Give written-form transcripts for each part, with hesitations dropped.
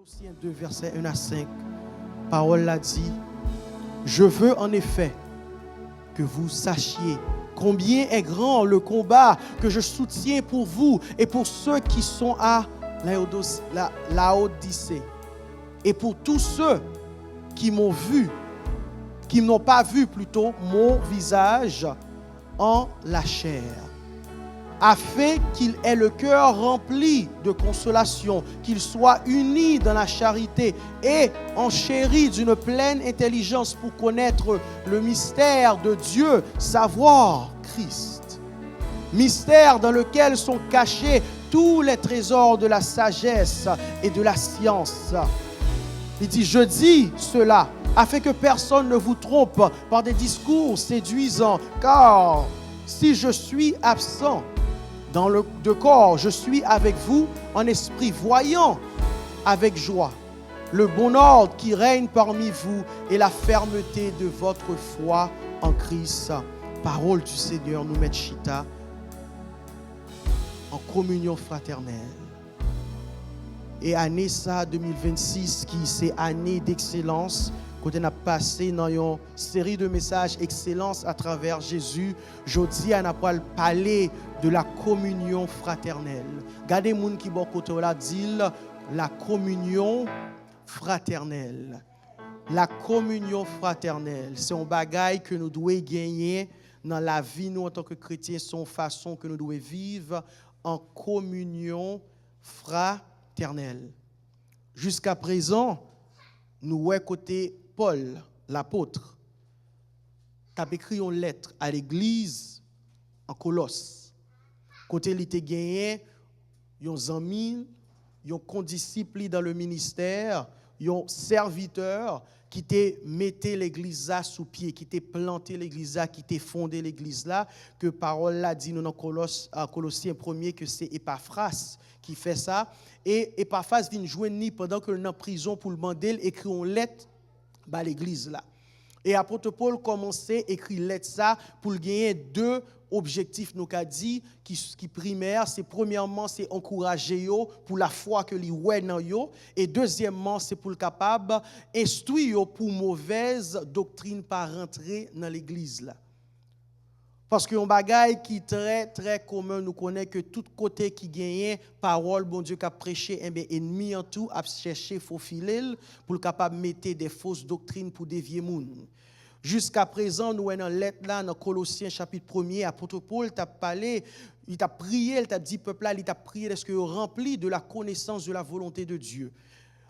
Colossiens 2, versets 1 à 5, parole l'a dit, je veux en effet que vous sachiez combien est grand le combat que je soutiens pour vous et pour ceux qui sont à Laodicée et pour tous ceux qui m'ont vu, qui n'ont pas vu plutôt mon visage en la chair, afin qu'il ait le cœur rempli de consolation, qu'il soit uni dans la charité et enchéri d'une pleine intelligence pour connaître le mystère de Dieu, savoir Christ. Mystère dans lequel sont cachés tous les trésors de la sagesse et de la science. Il dit, je dis cela afin que personne ne vous trompe par des discours séduisants, car si je suis absent dans le corps, je suis avec vous en esprit, voyant avec joie le bon ordre qui règne parmi vous et la fermeté de votre foi en Christ. Parole du Seigneur, nous mettons chita en communion fraternelle. Et année ça 2026 qui c'est année d'excellence. Quand on a passé dans une série de messages excellence à travers Jésus, aujourd'hui on a parlé de la communion fraternelle. Regardez les gens qui bon côté là dit la communion fraternelle. La communion fraternelle, c'est un bagage que nous devons gagner dans la vie nous en tant que chrétiens, c'est une façon que nous devons vivre en communion fraternelle. Jusqu'à présent, nous voyons côté Paul, l'apôtre, qui a écrit une lettre à l'église en Colosse. Côté il était gagné, un amis, un condisciple dans le ministère, un serviteur qui t'a metté l'église là sous pied, qui t'a planté l'église là, qui t'a fondé l'église là, que parole là dit nous dans Colossiens 1er que c'est Epaphras qui fait ça. Et Epaphras vient joindre pendant que nous en prison pour le demander, écrit une lettre à l'église là. Et apôtre Paul commençait à écrire lettre ça pour gagner deux objectifs nous qu'a dit qui primaire, c'est premièrement c'est encourager yo pour la foi que li ouais dans yo, et deuxièmement c'est pour le capable instruire yo pour mauvaise doctrine pas rentrer dans l'église là. Parce que un bagage qui très très commun nous connaît que tout côté qui gagne parole bon Dieu qui a prêché ennemi en tout a cherché faufiler pour le capable mettre des fausses doctrines pour dévier moun. Jusqu'à présent nous dans lettre là dans Colossiens chapitre 1er apôtre Paul t'a parlé, il t'a prié, il t'a dit peuple là, il t'a prié est-ce que rempli de la connaissance de la volonté de Dieu.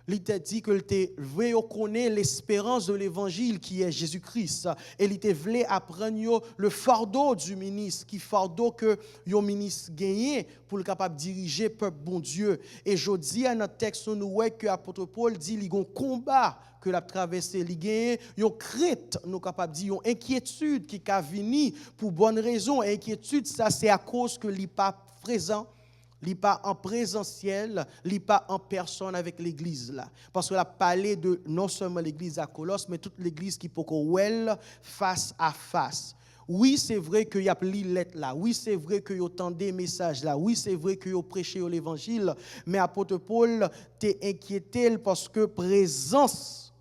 Il t'a dit que tu veux connaître l'espérance de l'évangile qui est Jésus-Christ. Et il t'a voulu apprendre le fardeau du ministre, qui fardeau que le ministre gagne pour le capable de diriger le peuple bon Dieu. Et je dis à notre texte, nous voyons que l'apôtre Paul dit qu'il y a un combat que l'a traversé, il y a une crainte, nous capable de dire, une inquiétude qui a venu pour bonne raison. Et inquiétude, ça c'est à cause que il n'est pas présent. Il n'est pas en présentiel, il n'est pas en personne avec l'église là. Parce qu'il a parlé de non seulement l'église à Colosse, mais toute l'église qui peut qu'on face à face. Oui, c'est vrai qu'il y a pris lettre là. Oui, c'est vrai qu'il y a autant de messages là. Oui, c'est vrai qu'il y a prêché l'évangile. Mais apôtre Paul t'est inquiété parce que présence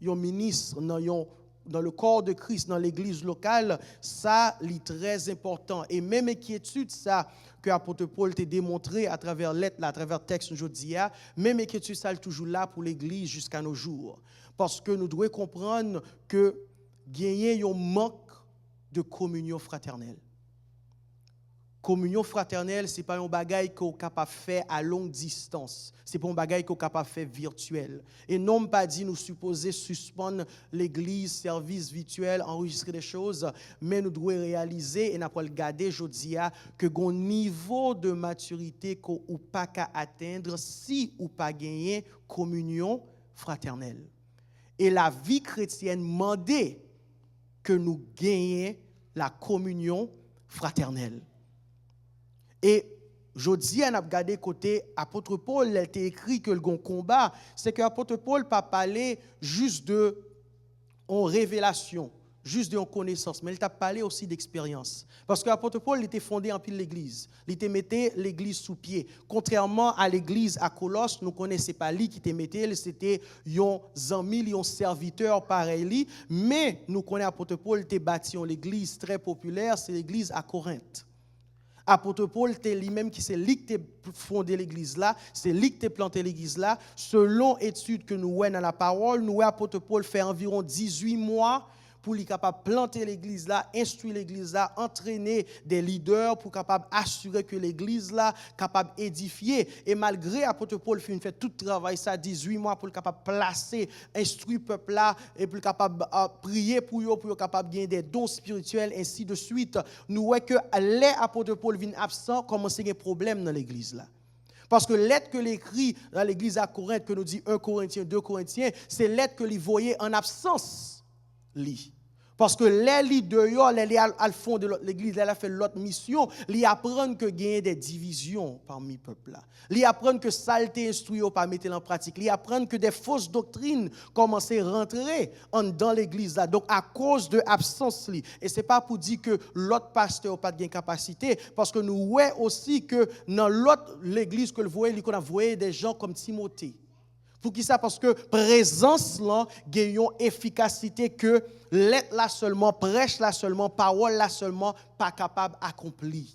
d'un ministre dans le corps de Christ, dans l'église locale, ça est très important. Et même inquiétude, ça, que l'apôtre Paul t'a démontré à travers lettre, à travers texte aujourd'hui, même inquiétude, ça est toujours là pour l'église jusqu'à nos jours. Parce que nous devons comprendre que gagner un manque de communion fraternelle. Communion fraternelle, ce n'est pas un bagage qu'on est capable de faire à longue distance. Ce n'est pas un bagage qu'on est capable de faire virtuel. Et non pas dit nous supposer suspendre l'église, service virtuel, enregistrer des choses, mais nous devons réaliser et nous devons regarder aujourd'hui que un niveau de maturité qu'on ou pas qu'à atteindre si ou pas gagner communion fraternelle. Et la vie chrétienne demande que nous gagnions la communion fraternelle. Et je dis, on a regardé côté apôtre Paul, il a été écrit que le combat, c'est que l'apôtre Paul n'a pas parlé juste de en révélation, juste de connaissance, mais il t'a parlé aussi d'expérience. Parce que l'apôtre Paul était fondé en pile l'église. Il te mettait l'église sous pied. Contrairement à l'église à Colosse, nous ne connaissons pas lui qui te mettait, c'était un ami, un serviteur pareil lui. Mais nous connaissons l'apôtre Paul qui bâti l'église très populaire, c'est l'église à Corinthe. Apôtre Paul, c'est lui-même qui c'est lui qui a fondé l'église là, c'est lui qui a planté l'église là. Selon études que nous voyons dans la parole, nous voyons apôtre Paul fait environ 18 mois pour lui capable planter l'église là, instruire l'église là, entraîner des leaders pour capable assurer que l'église là capable édifier. Et malgré apôtre Paul fait tout travail ça 18 mois pour capable placer, instruire peuple là et pour capable prier pour eux pour capable gagner des dons spirituels ainsi de suite. Nous voyons que les apôtres Paul viennent absents, commencer des problèmes dans l'église là. Parce que lettre que l'écrit dans l'église à Corinthe, que nous dit 1 Corinthiens, 2 Corinthiens, c'est lettre que les voyait en absence. Parce que les leaders, les à fond de l'église, elle a fait l'autre mission, ils apprennent que gagner des divisions parmi le peuple là. Ils apprennent que ça a été instruit ou pas mettre en pratique. Ils apprennent que des fausses doctrines commencent à rentrer dans l'église là. Donc à cause de l'absence li. Et c'est pas pour dire que l'autre pasteur n'a pas de capacité, parce que nous voyons aussi que dans l'autre l'église que le voyait, qu'on a voyé des gens comme Timothée. Pour qui ça? Parce que présence là, gagne une efficacité que lettre là seulement, prêche là seulement, parole là seulement, pas capable d'accomplir.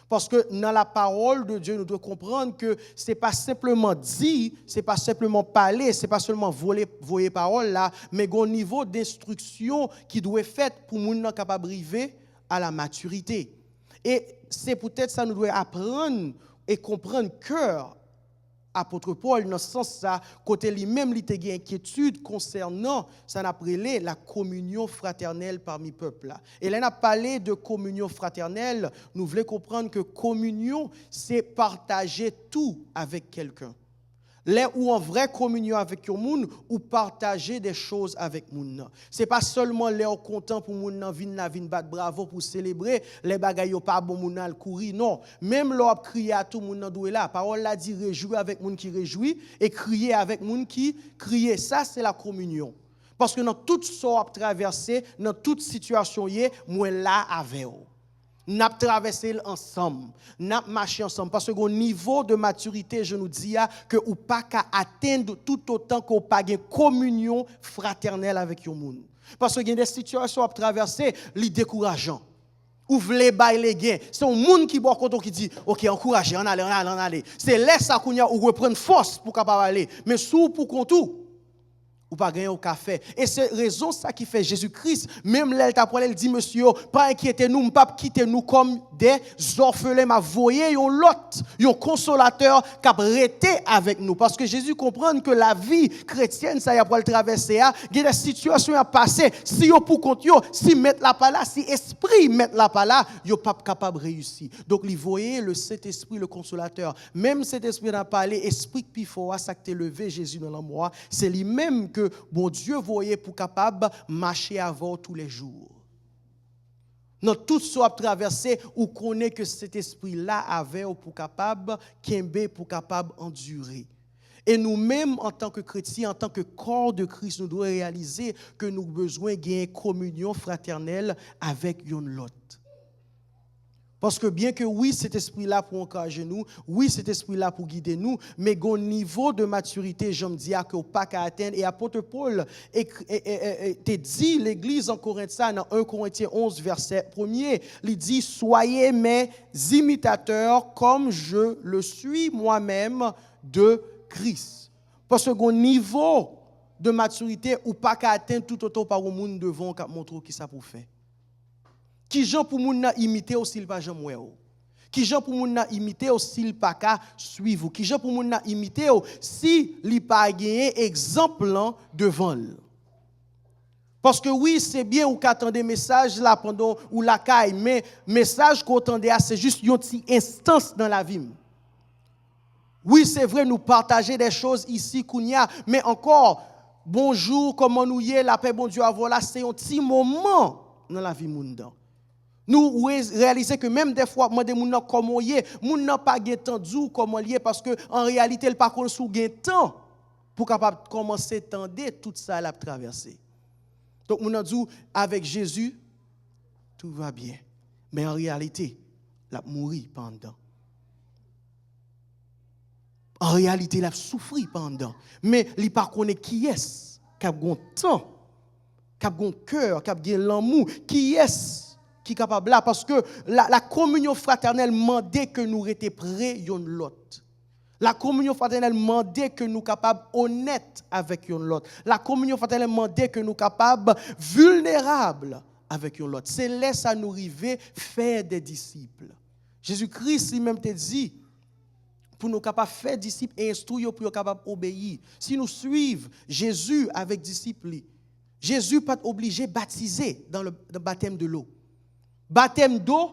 Parce que dans la parole de Dieu, nous devons comprendre que ce n'est pas simplement dire, ce n'est pas simplement parler, ce n'est pas seulement voyer parole là, mais un niveau d'instruction qui doit être fait pour que nous capable d'arriver à la maturité. Et c'est peut-être ça nous devons apprendre et comprendre cœur. Apôtre Paul, dans ce sens-là, côté lui-même, il a une inquiétude concernant, ça n'a appelé la communion fraternelle parmi le peuple. Et là, on a parlé de communion fraternelle, nous voulons comprendre que communion, c'est partager tout avec quelqu'un. Là où en vraie communion avec le monde, ou partager des choses avec le monde. Ce n'est pas seulement les content pour le monde venir battre bravo pour célébrer, les bagailles pas bon moun al courir, non. Même l'on crier à tout le monde doué là, la parole là dit réjouir avec le monde qui réjouit et crier avec le monde qui crie. Ça c'est la communion. Parce que dans toute sorte traversée, dans toute situation moi là avec vous. Nous avons traversé ensemble, nous avons marché ensemble. Parce qu'au niveau de maturité, je nous dis que vous n'avez pas qu'à atteindre tout autant que vous n'avez pas de communion fraternelle avec le monde. Parce qu'il y a des situations à traverser, les décourageants. Ou voulez bailler les gains. C'est un monde qui boit qui dit OK, encouragez, on allez. C'est là ça qu'on a ou reprendre force pour capable aller. Mais sous pour contour. Ou pas gagner au café. Et c'est raison ça qui fait Jésus-Christ. Même là, il dit, monsieur, pas inquiétez-nous, pas quitter nous comme des orphelins. Mais voyez, un lot, un consolateur qui a arrêté avec nous. Parce que Jésus comprend que la vie chrétienne, ça y a pour le traverser, il y a des situations à passer. Si vous pour compte, si mettre la pas là, si esprit mettre la pas là, vous pas capable de réussir. Donc, vous voyez le Saint-Esprit, le consolateur. Même cet esprit n'a pas parlé, esprit qui faut ça que levé Jésus dans l'amour, c'est lui-même que bon Dieu voyait pour capable marcher avant tous les jours. Dans tout ça traversé, ou connaît que cet esprit-là avait pour capable kembe pour capable endurer. Et nous-mêmes, en tant que chrétiens, en tant que corps de Christ, nous devons réaliser que nous avons besoin d'une communion fraternelle avec l'autre. Parce que bien que oui, cet esprit-là pour encourager nous, oui, cet esprit-là pour guider nous, mais au niveau de maturité, je me dis que pas qu'à atteindre. Et apôtre Paul te dit l'église en Corinthe, dans 1 Corinthiens 11, verset 1er, il dit « Soyez mes imitateurs comme je le suis moi-même de Christ. » Parce qu'au niveau de maturité, ou pas qu'à atteindre tout autant par le monde devant qu'à montrer qui ça pour faire. Qui gens pour moun imiter aussi il pas jamais qui gens pour moun imiter aussi il pas ka suivre qui gens pour moun imiter si il pas gagner exemple devant. Parce que oui, c'est bien ou qu'attendre des messages là pendant ou la caille, mais message qu'on attendait c'est juste une petite instance dans la vie. Oui, c'est vrai nous partager des choses ici kounya, mais encore bonjour, comment nous y est, la paix bon Dieu voilà, c'est un petit moment dans la vie monde. Nous réalisons que même des fois, moi, des gens comment y est, moun n'a pas de temps d'où comment y est, parce que en réalité, le parcours sous gain temps pour capable commencer à tendre tout ça à traverser. Donc, on a dit, avec Jésus, tout va bien. Mais en réalité, il a mouru pendant. En réalité, il a souffert pendant. Mais il ne pas connaît qui est-ce qui a un temps, qui a un cœur, qui a l'amour, qui est-ce qui est capable là. Parce que la communion fraternelle demandait que nous étions prêts l'un l'autre. La communion fraternelle demandait que nous soyons capables honnêtes avec l'autre. La communion fraternelle demandait que nous soyons capables vulnérables avec l'autre. C'est là que ça nous arrive faire des disciples. Jésus-Christ lui-même t'a dit, pour nous capables de faire disciples et instruire pour nous capables d'obéir. Si nous suivons Jésus avec disciples, Jésus n'est pas obligé de baptiser dans le baptême de l'eau. Baptême d'eau,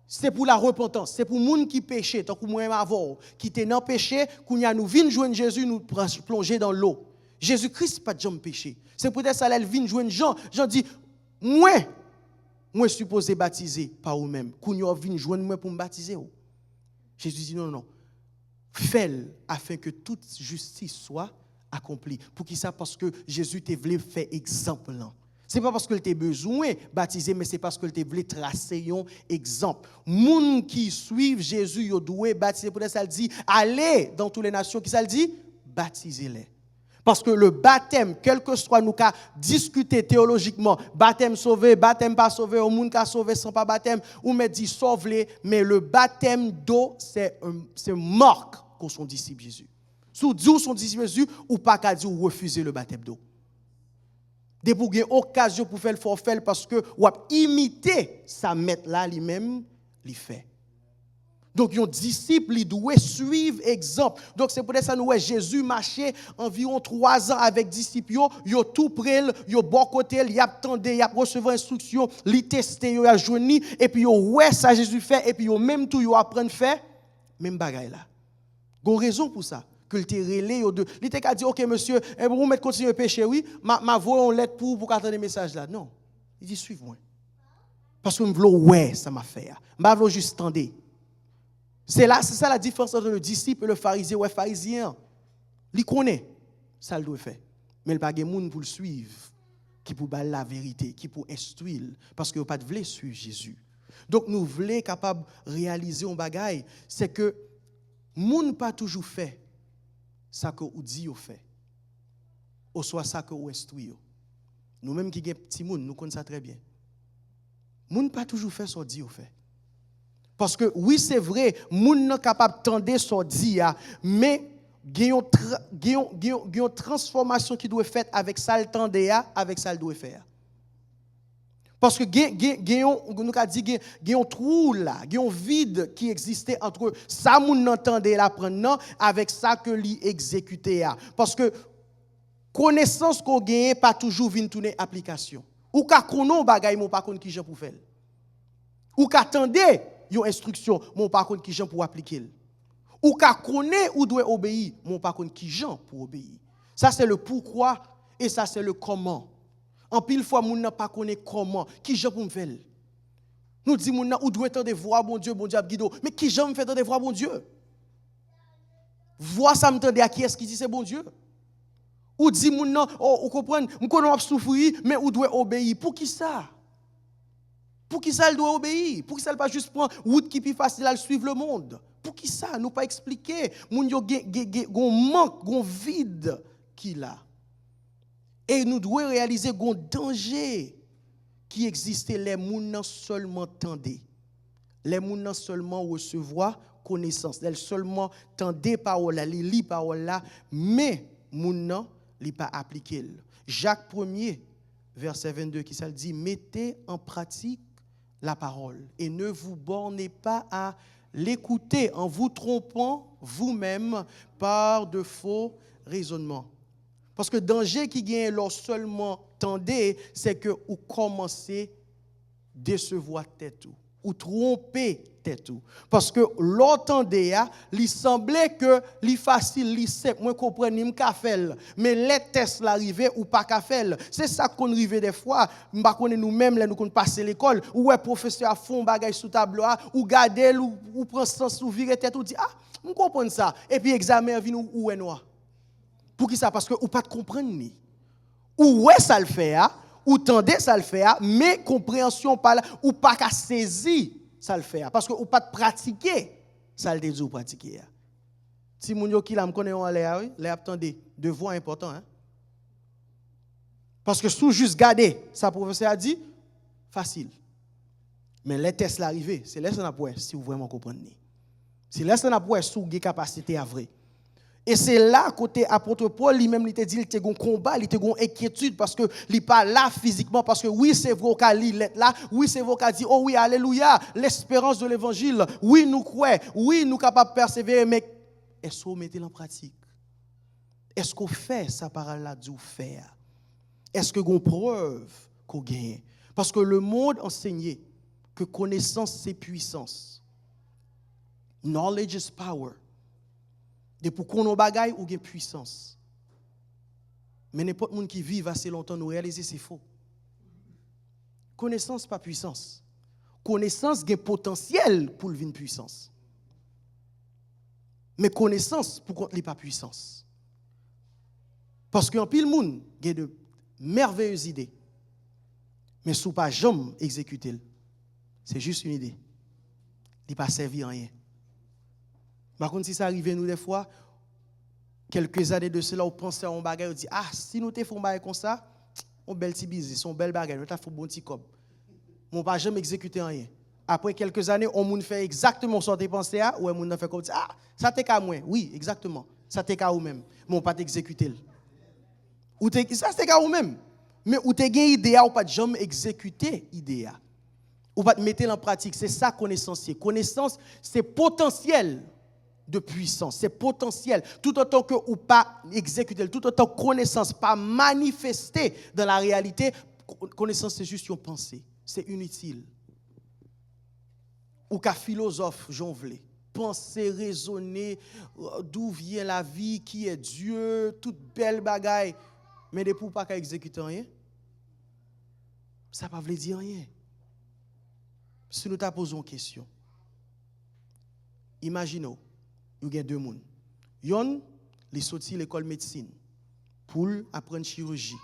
c'est pour la repentance, c'est pour les gens qui péchent, tant que moi avant, qui étaient dans le péché, quand nous venons joindre Jésus, nous plonger dans l'eau. Jésus-Christ pas de jamais péché. C'est peut-être ça, elle vient joindre Jean. Jean dit, moi supposé baptiser par vous-même. Quand vous venez joindre moi pour me baptiser. Jésus dit non. Fais-le afin que toute justice soit accomplie. Pour qui ça? Parce que Jésus t'a voulu faire exemple. Ce n'est pas parce que tu as besoin de baptiser, mais c'est parce que tu voulu tracer un exemple. Les gens qui suivent Jésus, ils doivent baptiser. Pour ça, il dit, allez dans toutes les nations. Qui ça le dit? Baptisez-les. Parce que le baptême, quel que soit nous cas discuter théologiquement, baptême sauvé, baptême pas sauvé, au monde qui a sauvé sans pas baptême, ou me dit sauve-les, mais le baptême d'eau, c'est une marque qu'on son disciple Jésus. Si vous dites son disciple Jésus, ou pas qu'à dire refuser le baptême d'eau. Dès pour avoir occasion pour faire le forfait, parce que vous imiter sa maître là lui-même, il fait. Donc, un disciple, il doit suivre exemple. Donc, c'est pour ça que Jésus marchait environ 3 ans avec disciples. Il a tout prêt, il a bon côté, il attendait, il a reçu instruction, il testé, il a jouni, et puis il ça Jésus fait, et puis il même tout, il apprend à faire, même bagaille là. Il y a une raison pour ça. Que le relais aux deux. Il t'a dit, ok monsieur, vous mettez continuer à pécher, oui, ma voix en lettre pour attendre les messages là. Non. Il dit, suivez-moi. Parce que je veux, ça m'a fait. Je veux juste tendre. C'est ça la différence entre le disciple et le pharisien. Ouais, pharisien, il connaît, ça le doit faire. Mais il n'y a pas de monde pour le suivre, qui pour parler la vérité, qui pour instruire, parce que vous pas de suivre Jésus. Donc nous voulons capable réaliser un bagage, c'est que monde pas toujours fait ça que vous dit ou fait, ou soit ça que vous instruit. Nous-mêmes qui sommes petits monde, nous connaissons ça très bien. Monde pas toujours fait ça dit ou fait. Parce que oui, c'est vrai, moun n'est capable d'entendre son dire, mais il y a une transformation qui doit être faite avec ça le temps avec ça le doit faire. Parce que il y a un trou là, il y a un vide qui existait entre ça moun n'entendait l'apprendre avec ça que lui exécutait. Parce que connaissance qu'on gagne pas toujours vient tourner application. Ou ka konon bagay mon pas kon ki jan pour faire. Ou ka tande yon instruction, mon par contre qui gens pour appliquer. Ou ka connaît ou doit obéir, mon par contre qui gens pour obéir. Ça c'est le pourquoi et ça c'est le comment. En pile fois moun n'a pas connaît comment, qui gens pour me faire. Nous dit moun n'a ou doit tendre voir bon Dieu a guido, mais qui gens me fait tendre voir bon Dieu. Voir ça me tendre à qui est-ce qui dit c'est bon Dieu. Ou dit moun n'a ou comprendre, on connaît souffrir mais ou doit obéir. Pour qui ça? Pour qui ça, elle doit obéir? Pour qui ça, elle pas juste prendre route qui est plus facile à suivre le monde? Pour qui ça? Nous pas expliquer. Moun yo gon manque, gon vide qu'il a. Et nous devons réaliser gon danger qui existait les moun seulement tendez. Les moun seulement recevoir connaissance. Les seulement tendez parole là, li parole là, mais moun li pas appliquer. Jacques 1er verset 22 qui ça dit mettez en pratique la parole et ne vous bornez pas à l'écouter en vous trompant vous-même par de faux raisonnements. Parce que le danger qui gagne lorsque seulement tendez, c'est que vous commencez à décevoir tête ou tromper tête. Parce que l'entendez, il semblait que li facile, li simple, moi comprendre, m'ka faire, mais les tests l'arriver ou pas ka faire. C'est ça qu'on arrive des fois, m'pa connait nous-mêmes là nous qu'on passer l'école ou ouais professeur a fond bagage sous tableau ou garder ou prend sens ou virer tête ou dit on comprend ça et puis examen vient ou est noir. Pour qui ça? Parce que ou pas de comprendre ni. Ou ouais ça le fait ou tendez ça le faire, mais compréhension pas là, ou pas qu'à saisir ça le faire. Parce que ou pas de pratiquer, ça le dit ou pratiquer. Si moun yo ki la me connaît en l'air, oui, l'air attendez, devoir important. Hein? Parce que sous juste garder, ça professeur a dit, facile. Mais les tests l'arrivée, c'est là ça n'a si vous vraiment comprenez. C'est là ça n'a pas si vous avez capacité à vrai. Et c'est là côté apôtre Paul lui-même il te dit il te gon combat, il te gon inquiétude parce que il pas là physiquement parce que oui c'est vrai qu'à lire là, oui c'est vrai qu'à dire oh oui alléluia, l'espérance de l'évangile, oui nous croyons, oui nous capables de persévérer mais est-ce qu'on mettez en pratique? Est-ce qu'on fait ça parole là du faire? Est-ce que gon preuve qu'on gagne? Parce que le monde enseignait que connaissance c'est puissance. Knowledge is power. Et pour qu'on ait bagaille ou une puissance. Mais n'importe qui qui vit assez longtemps nous réaliser c'est faux. Connaissance pas puissance. Connaissance a potentiel pour une puissance. Mais connaissance pour contre pas puissance. Parce qu'en pile monde a de merveilleuses idées. Mais sous pas jamais exécuter. C'est juste une idée. Il pas servi à rien. Par contre, si ça arrive nous des fois, quelques années de cela, on pense à un bagage, on dit, ah, si nous te faisons un bagage comme ça, on bel petit business, on bel bagage, nous te faisons un bon petit cob. On ne va jamais exécuter rien. Après quelques années, on moun fait exactement ce que pensé à, ou on moun fait comme ça, ah, ça t'est qu'à moi. Oui, exactement. Ça t'est qu'à ou même. Mais on pas t'exécuter. Ou ça t'est qu'à ou même. Mais ou t'es gain idée ou pas jamais exécuter idée. Ou pas te mettre en pratique, c'est ça connaissance. Connaissance, c'est potentiel de puissance, c'est potentiel. Tout autant que ou pas exécuter, tout autant que connaissance pas manifester dans la réalité, connaissance c'est juste une pensée, c'est inutile. Ou qu'un philosophe jonglé, penser, raisonner, d'où vient la vie, qui est Dieu, toute belle bagaille, mais de pour pas qu'à exécuter rien, ça ne veut pas dire rien. Si nous te posons une question, imaginons, il y a deux personnes. Yon, il sorti l'école de médecine pour apprendre chirurgie.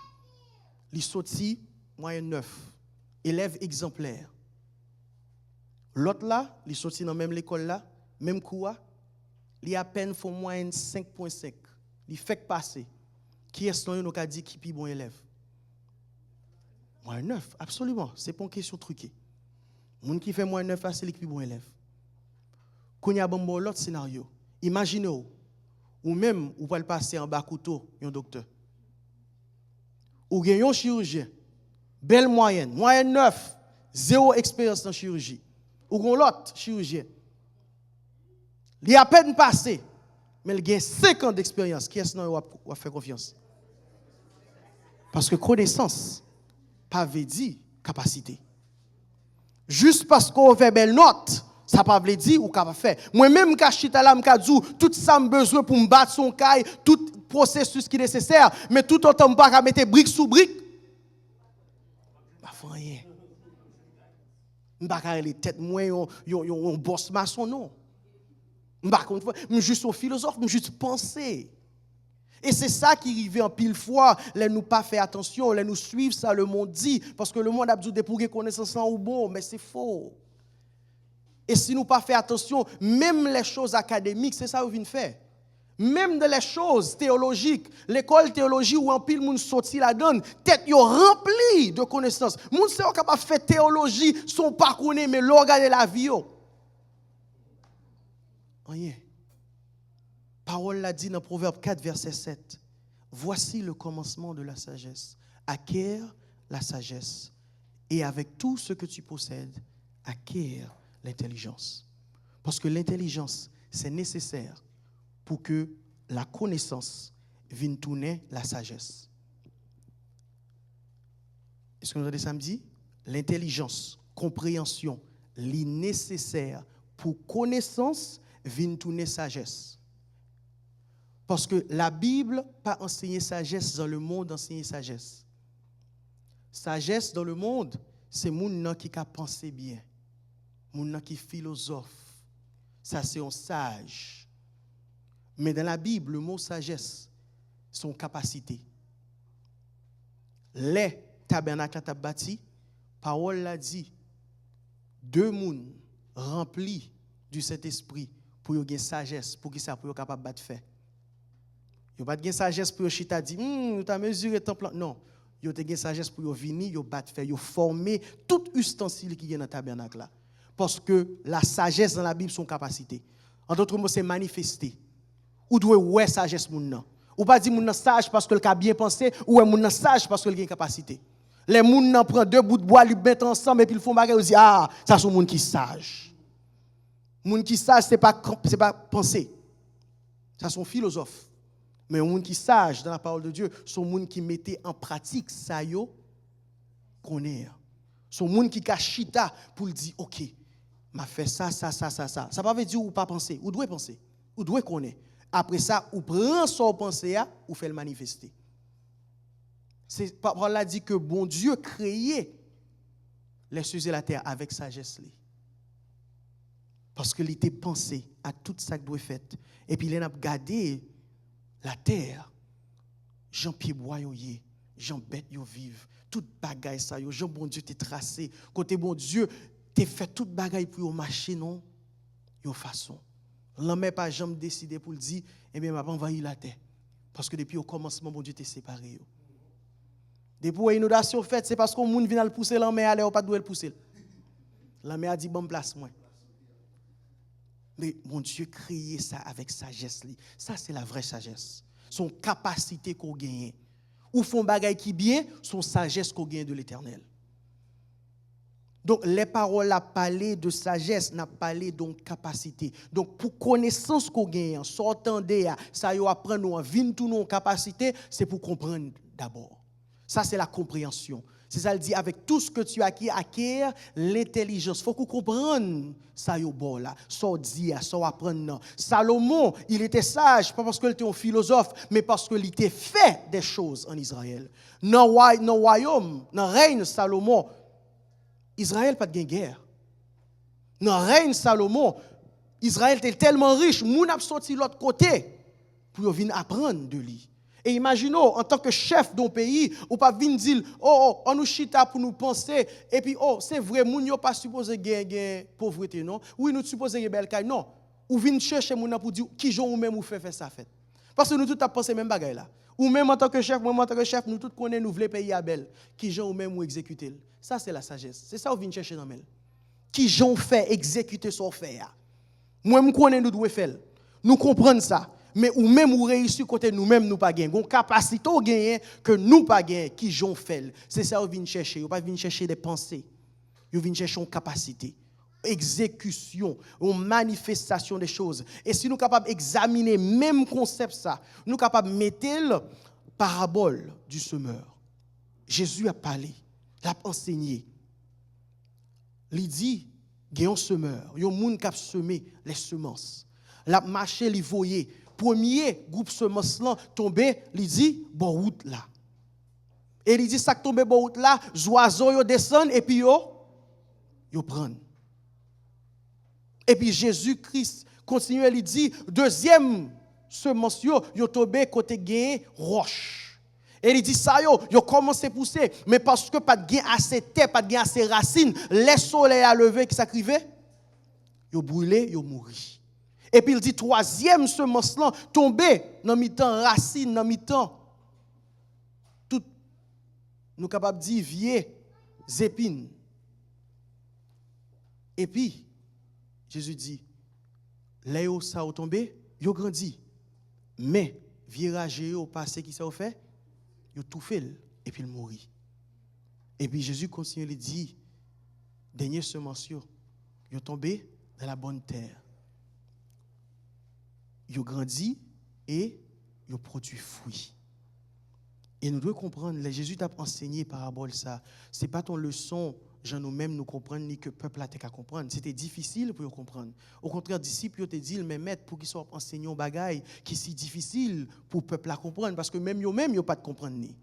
Il sorti moyenne 9, élève exemplaire. L'autre là, il sorti dans même l'école là, même cours, il a à peine fait moyenne 5.5. Il fait passer. Qui est-ce que nous a dit qui est bon élève? Moyenne 9, absolument, c'est pas une question truquée. Moun qui fait moyenne 9 c'est qui est bon élève. Quand il y a l'autre scénario, imaginez ou même ou pas passer en bas couteau un docteur. Ou gagne un chirurgien, belle moyenne 9, zéro expérience dans chirurgie. Ou gagne l'autre chirurgien. Il a à peine passé, mais il a 5 ans d'expérience. Qui est-ce qu'on va faire confiance? Parce que connaissance, pas veut dire capacité. Juste parce qu'on fait belle note, ça ne veut pas dire ou qu'on faire. Moi-même, quand je suis là, je tout ça me besoin pour me battre son caille, tout processus qui est nécessaire, mais tout autant je ne pas mettre brique sous brique. Je ne fais rien. Je ne vais pas les têtes, moi, un boss maçon, non. Je ne suis juste un philosophe, je suis juste penser. Et c'est ça qui arrive en pile fois, les nous pas faire attention, les nous suivre ça le monde dit parce que le monde a besoin de pour connaissance ou bon, mais c'est faux. Et si nous pas faire attention, même les choses académiques, c'est ça que vous venez faire. Même dans les choses théologiques, l'école théologie où en pile moun sorti la donne, tête yo remplie de connaissances. Moun c'est capable de faire théologie, son pas connaît mais l'organe de la vie yo. Rien. Parole l'a dit dans Proverbe 4, verset 7. Voici le commencement de la sagesse. Acquiert la sagesse. Et avec tout ce que tu possèdes, acquiert l'intelligence. Parce que l'intelligence, c'est nécessaire pour que la connaissance vienne tourner la sagesse. Est-ce que nous avons dit samedi? L'intelligence, compréhension, est nécessaire pour connaissance vienne tourner sagesse. Parce que la Bible pas enseigner sagesse dans le monde, enseigner sagesse. Sagesse dans le monde, c'est moun qui a pensé bien. Moun qui philosophe. Ça c'est un sage. Mais dans la Bible, le mot sagesse, c'est une capacité. Les tabernacle t'a bâti, parole l'a dit, deux moun remplis du Saint-Esprit pour yon gen sagesse, pour qui ça pour yon capable battre faire. Yon pas gen sagesse pour yon chita dit, t'as mesuré ton plan. Non, yon te gen sagesse pour yon venir, yon battre faire, yon former tout ustensile qui est dans tabernacle là. Parce que la sagesse dans la Bible son capacité. En d'autres mots, c'est manifester. Ou doit ouais sagesse moun nan. Ou pas dire moun nan sage parce que le a bien pensé, ou est moun nan sage parce que il a une capacité. Les moun nan prend deux bouts de bois, ils mettent ensemble et puis ils font bagarre, ils disent ça sont moun qui sage. Moun qui sage c'est pas penser. Ça sont philosophes. Mais moun qui sage dans la parole de Dieu, sont moun qui mettent en pratique ça yo connaît. Sont moun qui kachita pour dire OK, m'a fait ça. Ça pas veut dire ou pas penser, ou doit penser, ou doit connaître. Après ça, ou prend son pensée ou fait le manifester. C'est parole là dit que bon Dieu créé les cieux et la terre avec sagesse. Parce que il était pensé à tout ça qui doit être fait. Et puis il a regardé la terre, Jean pied bois yo yé, Jean bête yo vive, toute bagaille ça yo, Jean bon Dieu t'es tracé, côté bon Dieu t'es fait toute bagaille pour yo marcher non, yo façon. L'homme pas jamais décidé pour le dire, eh bien, m'a pas envahi la terre. Parce que depuis au commencement, bon Dieu t'a séparé. Depuis l'inondation faite, c'est parce qu'on moun vient le pousser l'homme à aller, ou pas doit le pousser. L'homme a dit bon place moi. Mais mon Dieu créé ça avec sagesse. Ça c'est la vraie sagesse. Son capacité qu'on gagne. Ou font bagaille qui bien, son sagesse qu'on gagne de l'Éternel. Donc, les paroles a parlé de sagesse, n'a parlé de capacité. Donc, pour connaissance qu'on gagne, s'entendez, ça y apprend nous, vin tout nos capacités, c'est pour comprendre d'abord. Ça, c'est la compréhension. C'est ça, il dit, avec tout ce que tu acquiert l'intelligence. Il faut qu'on comprenne ça y bon là, ça dit, ça apprendre. Salomon, il était sage, pas parce qu'il était un philosophe, mais parce qu'il était fait des choses en Israël. Dans le royaume, dans le règne de Salomon, Israël pas de guerre. Dans le règne Salomon, Israël était tellement riche, moun a sorti l'autre côté pour venir apprendre de lui. Et imaginez, en tant que chef d'un pays, ou pas venir dire, on nous chita pour nous penser, et puis, c'est vrai, moun yo pas supposé gagner pauvreté, non? Oui, nous supposé gagner belle caille, non. Ou venir chercher moun pour dire, qui j'en ou même ou fait ça fait. Parce que nous tous avons pensé même bagaille là. Ou même en tant que chef, moi en tant que chef, nous tous connaissons, nous voulons payer à belle. Qui j'en ou même ou exécuter. Ça, c'est la sagesse. C'est ça qu'on vient chercher dans le. Qui j'en fait exécuter son faire. Moi, je connais nous devons faire. Nous comprenons ça. Mais ou même ou réussir côté nous-mêmes, nous pas gagner. Une capacité au gagner que nous pas gagner. Qui j'en fait. C'est ça qu'on vient chercher. On pas vient chercher des pensées. On vient chercher une capacité. Exécution, une manifestation des choses. Et si nous sommes capables d'examiner même concept ça, nous sommes capables de mettre la parabole du semeur. Jésus a parlé, l'a enseigné. Il dit, il y a un semeur, il y a un monde qui a semé les semences. L'a marché, il voyait. Premier groupe semence là tombé, il dit, bon route là. Et il dit, ça qui tombe bon route là, les oiseaux descendent et puis ils prennent. Et puis Jésus-Christ continue, il dit, deuxième semence, yo tombé côté gain roche. Et il dit ça yo commencé à pousser, mais parce que pas de gain assez terre, pas de gain assez racines, les soleil à lever qui s'acrivait, yo brûlé, yo mouri. Et puis il dit troisième semence là tombé dans mi-temps racine, dans mi-temps tout nous capable dire vieux épines. Et puis Jésus dit, là où ça a tombé, il a grandi. Mais, virage au passé, qui ça a fait? Il a tout fait, et puis il mourit. Et puis Jésus continue à dire, dernier semence, il a tombé dans la bonne terre. Il a grandi et il a produit fruit. Et nous devons comprendre, Jésus t'a enseigné parabole ça. Ce n'est pas ton leçon. Gens nous-mêmes nous comprendre ni que le peuple a qu'à comprendre. C'était difficile pour comprendre. Au contraire, disciples te dit mais maître pour qu'ils soient enseignants bagaille qui si difficile pour le peuple à comprendre parce que même yo pas de comprendre ni.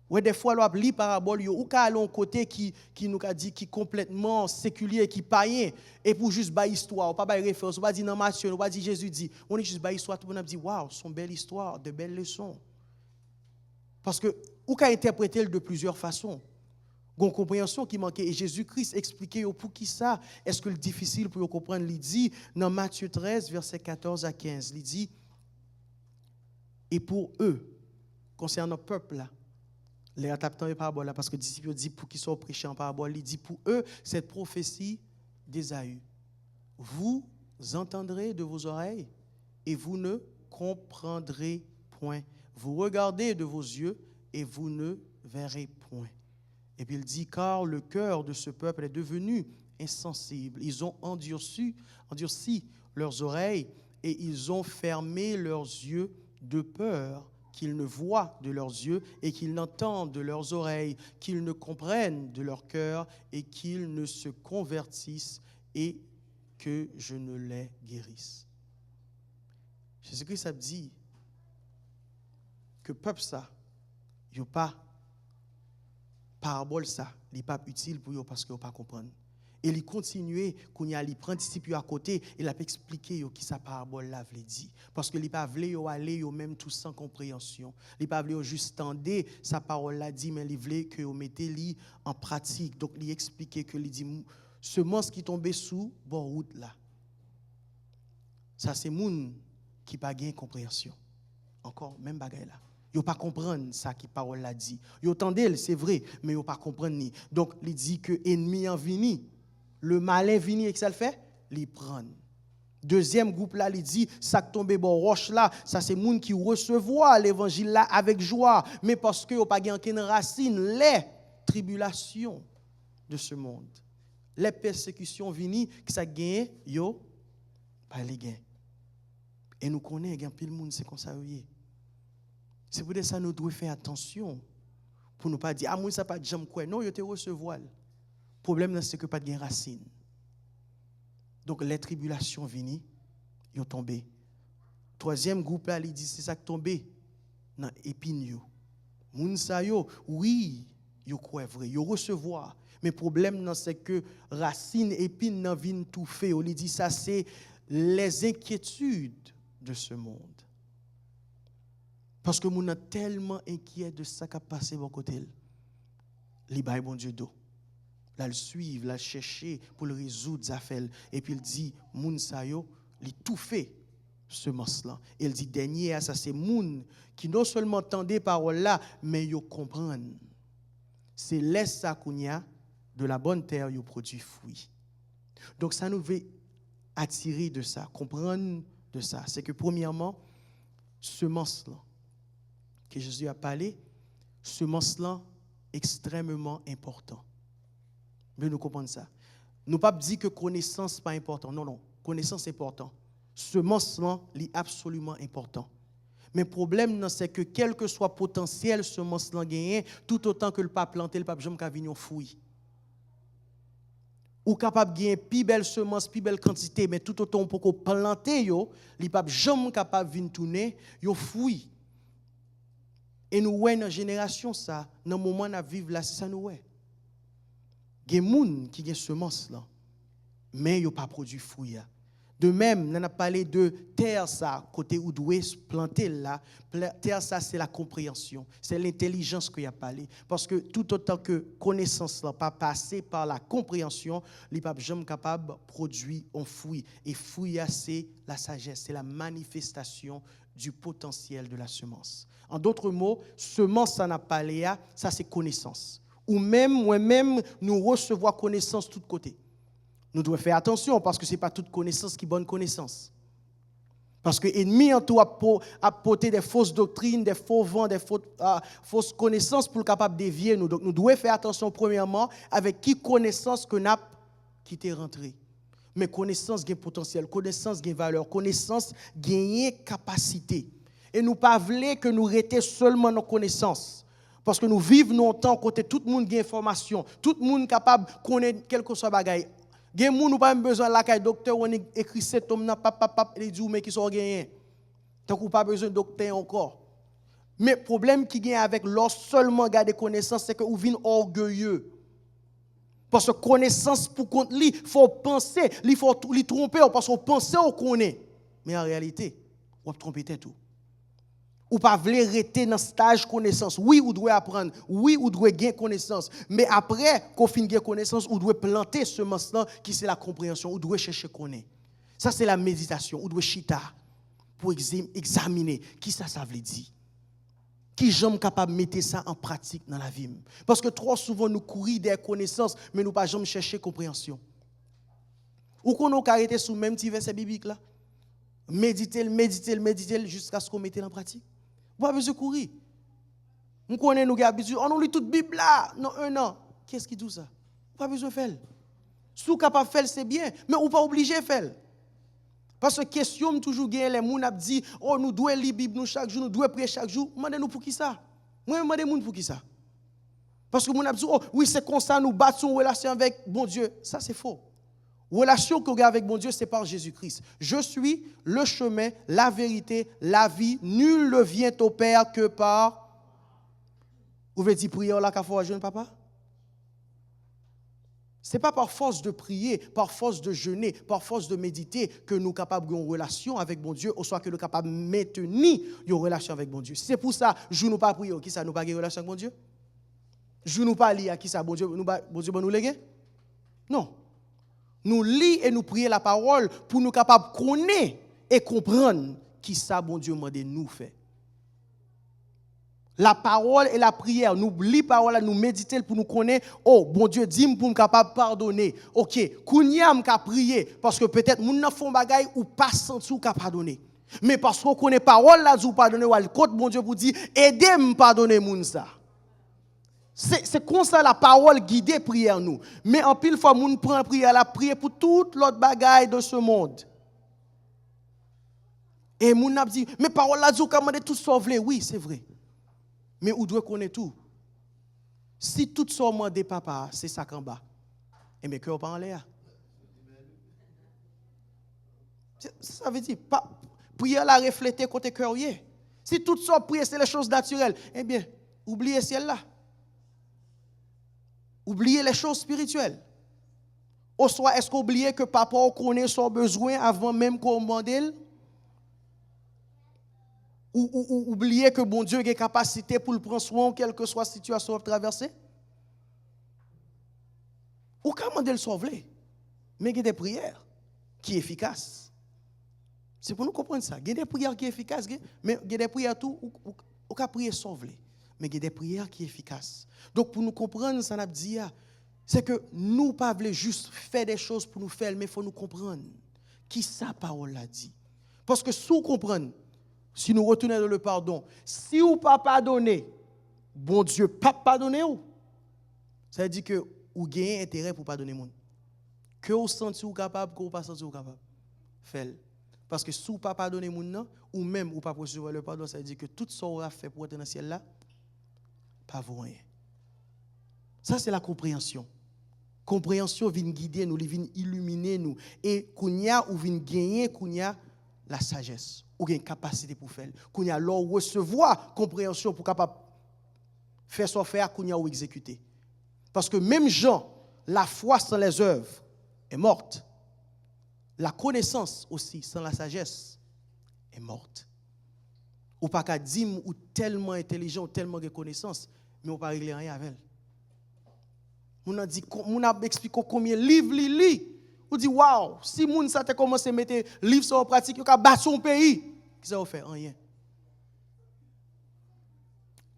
Ouais des fois l'on lit parabole yo ou ka aller un côté qui nous a dit qui complètement séculier qui païen et pour juste ba histoire, pas ba référence, pas dire dans Matthieu, pas dire Jésus dit, on est juste ba histoire tout le monde a dit waouh, son belle histoire, de belles leçons. Parce que, ou qu'a interprété de plusieurs façons. Une compréhension qui manquait. Et Jésus-Christ expliquait pour qui ça. Est-ce que le difficile pour comprendre? Il dit dans Matthieu 13, versets 14 à 15, il dit, et pour eux, concernant le peuple là, les attaptants et paraboles là, parce que les disciples disent pour qu'ils soient prêchés en parabole, il dit pour eux, cette prophétie d'Ésaü. Vous entendrez de vos oreilles et vous ne comprendrez point. Vous regardez de vos yeux et vous ne verrez point. Et puis il dit, car le cœur de ce peuple est devenu insensible. Ils ont endurci leurs oreilles et ils ont fermé leurs yeux de peur qu'ils ne voient de leurs yeux et qu'ils n'entendent de leurs oreilles, qu'ils ne comprennent de leur cœur et qu'ils ne se convertissent et que je ne les guérisse. Jésus-Christ a dit que le peuple ça, il n'y a pas parabole ça, il n'est pas utile pour eux parce qu'ils ne pas comprendre. Et il continuait, quand il prend disciples à côté, il a expliqué qui sa parabole là veut dire. Parce que il pas voulu aller même tout sans compréhension. Il pas voulu juste tendre sa parole là dit, mais il voulait que vous mettez li en pratique. Donc il expliquait que il dit semence qui tombait sous bon route là. Ça c'est moun qui pas gain compréhension. Encore même bagaille là. Yo pas comprendre ça qui parole là dit. Yo tendez c'est vrai, mais yo pas comprendre ni. Donc il dit que ennemi en vini, le malin vini et que ça le fait, il prend. Deuxième groupe là, il dit ça qui tombe bon roche là, ça c'est moun qui recevoir l'évangile là avec joie, mais parce que yo pas gain aucune racine, les tribulations de ce monde. Les persécutions vini qui ça gagne yo pas les gain. Et nous connaissons gain pile monde c'est comme ça oui. C'est pour ça nous devons faire attention pour ne pas dire ah moi ça pas jamais quoi non yo te recevoir. Le problème c'est que pas de racine. Donc les tribulations viennent, ils ont tombé. Troisième groupe là, il dit c'est ça qui tombé dans épine yo. Moun sa yo, oui, yo croit vrai, yo recevoir. Mais problème c'est que racine épine nan vinn tout fait. On dit ça c'est les inquiétudes de ce monde. Parce que moun a tellement inquiet de ça qui a passé bon côté. Li bay bon Dieu do. Là le suivre, là le chercher pour le résoudre des affaires. Et puis il dit moun sa yo, li tout fait semence là. Il dit dernier ça c'est moun qui non seulement entendait parole là, mais yo comprennent. C'est laisse ça kounya de la bonne terre yo produit fruit. Donc ça nous veut attirer de ça, comprendre de ça. C'est que premièrement semence là que Jésus a parlé, semence là extrêmement important. Mais nous comprenons ça. Nous pas dire que connaissance pas important. Non, non. Connaissance est important. Semence là, est absolument important. Mais le problème, c'est que quel que soit potentiel semence là gagné, tout autant que le pas planter, le pas jamais qu'à venir fruit. Ou capable de gagner plus belle semence, plus belle quantité, mais tout autant pour qu'on planter yo, il pas jamais capable de venir tourner, yo fruit. Et nous ouais dans génération ça, dans le moment où vivre là, c'est ça nous ouais. Il y a des gens qui ont des semences là, mais ils n'ont pas produit fruit. De même, on a parlé de terre, ça, côté où doit se planter là. Terre, ça, c'est la compréhension. C'est l'intelligence qu'il y a parlé. Parce que tout autant que connaissance là pas passé par la compréhension, il n'est pas jamais capable de produire un fruit. Et fruit, c'est la sagesse, c'est la manifestation du potentiel de la semence. En d'autres mots, semence, ça n'a pas parlé, ça c'est connaissance. Ou même, moi-même, nous recevons connaissance de tous côtés. Nous devons faire attention parce que ce n'est pas toute connaissance qui est bonne connaissance. Parce que l'ennemi en tout a porté des fausses doctrines, des faux vents, des fausses connaissances pour être capable de dévier nous. Donc nous devons faire attention premièrement avec qui connaissance que nous avons quitté rentré. Mais connaissance gagne potentiel, connaissance gagne valeur, connaissance gagne capacité. Et nous ne pas voulons que nous restions seulement nos connaissances. Parce que nous vivons longtemps côté tout le monde a information, tout le monde est capable de connaître quelque chose de bagaille. Il y a des gens qui n'ont pas besoin de la caille docteur, on écrit cet homme, et dit mais qui sont gagnés. Donc, on pas besoin de docteur encore. Mais le problème qui vient avec l'or seulement garder connaissance, c'est que vous venez orgueilleux. Parce que connaissance pour compte, il faut penser, il faut tromper, parce qu'on pense qu'on connaît. Mais en réalité, on va tromper tout. Ou pas vouloir rester dans stage connaissance. Oui, ou doit apprendre. Oui, ou doit gagner connaissance. Mais après qu'on finit gagner connaissance, ou doit planter ce semence-là qui c'est la compréhension. Ou doit chercher connaître. Ça c'est la méditation. Ou doit chita pour examiner qui ça veut dire. Qui j'aime capable de mettre ça en pratique dans la vie. Parce que trop souvent nous courir des connaissances, mais nous pas jamais chercher compréhension. Ou qu'on a arrêté sous même petit verset biblique là. Méditez jusqu'à ce qu'on mette en pratique. Vous n'avez pas besoin de courir. Nous connaissons nos habitudes. On lit toute la Bible là. Non, un an. Qu'est-ce qui dit ça? Vous n'avez pas besoin de faire. Si vous êtes capable de faire, c'est bien. Mais vous n'êtes pas obligé de faire. Parce que question toujours gagné les gens dit oh nous devons lire la Bible nous chaque jour, nous devons prier chaque jour. Demandez-nous pour qui ça? Moi demandez-nous pour qui ça? Parce que les gens disent oh oui, c'est comme ça nous battons en relation avec bon Dieu. Ça c'est faux. Relation que vous avez avec mon Dieu, c'est par Jésus-Christ. Je suis le chemin, la vérité, la vie. Nul ne vient au Père que par. Vous voulez dire prière là qu'il faut jeûner, papa? Ce n'est pas par force de prier, par force de jeûner, par force de méditer que nous sommes capables d'avoir une relation avec mon Dieu, ou soit que nous sommes capables de maintenir une relation avec mon Dieu. C'est pour ça que je ne pas prier, qui ça nous pas une relation avec mon Dieu? Je ne pas lire, qui ça bon Dieu nous léguer? Non. Nous lisons et nous prions la parole pour nous capables de connaître et comprendre qui ça bon Dieu m'a dit nous faire. La parole et la prière, nous lisons la parole, nous méditons pour nous connaître. Oh, bon Dieu, dis-moi pour nous capable de pardonner. Ok, kounya m'ka prier parce que peut-être nous n'avons fait bagay ou pas senti ou capable pardonner. Mais parce qu'on connaît parole là, nous pardonner ou al côté bon Dieu pour dire aidez-moi pardonner moun ça. C'est comme ça la parole guide prière nous. Mais en pile fois moun prend prière la prière pour toute l'autre bagaille de ce monde. Et moun a dit mais parole là dit comment tout sauver. Oui, c'est vrai. Mais où doit connaître tout? Si tout ça demande papa, c'est ça qu'en bas. Et mais cœur pas en l'air. Ça veut dire pas prière la refléter côté cœur. Si tout ça prière c'est les choses naturelles, eh bien, oubliez ciel là. Oubliez les choses spirituelles. Ou soit est-ce qu'on oublie que papa connaît son besoin avant même qu'on demande? Ou oublier que bon Dieu a capacité pour le prendre soin, quelle que soit la situation à traverser. Ou comment le sauver? Mais il y a des prières qui sont efficaces. C'est pour nous comprendre ça. Il y a des prières qui sont efficaces, mais il y a des prières tout, ou qu'à prier sauver. Mais il y a des prières qui sont efficaces. Donc pour nous comprendre, ça n'a pas dit, c'est que nous ne pouvons pas juste faire des choses pour nous faire, mais il faut nous comprendre qui sa parole a dit. Parce que si nous comprenons, si nous retournons dans le pardon, si vous ne pas pardonner, bon Dieu ne pas pardonner, ça veut dire que vous gagnez intérêt pour pardonner les gens. Que vous sentez capable, que vous ne pas sentez capable. Faites. Parce que si vous ne pas pardonner les gens, ou même vous ne pas recevoir le pardon, ça veut dire que tout ce qu'on a fait pour être dans le ciel là, pas vous rien. Ça, c'est la compréhension. Compréhension vient guider nous, vient illuminer nous. Et kounya ou vient gagner kounya la sagesse. Ou une capacité pour faire. Qu'on y a alors recevoir compréhension pour capable faire son faire qu'on y a ou exécuter. Parce que même Jean, la foi sans les œuvres est morte. La connaissance aussi sans la sagesse est morte. Ou pas qu'à dire ou tellement intelligent ou tellement de connaissance, mais on pas régler rien avec elle. On a dit, on a expliqué combien de livres lit. On dit, waouh, si moun sa te commence à mettre livre sur pratique, il a battu son pays. Qu'est-ce que ça fait? Rien.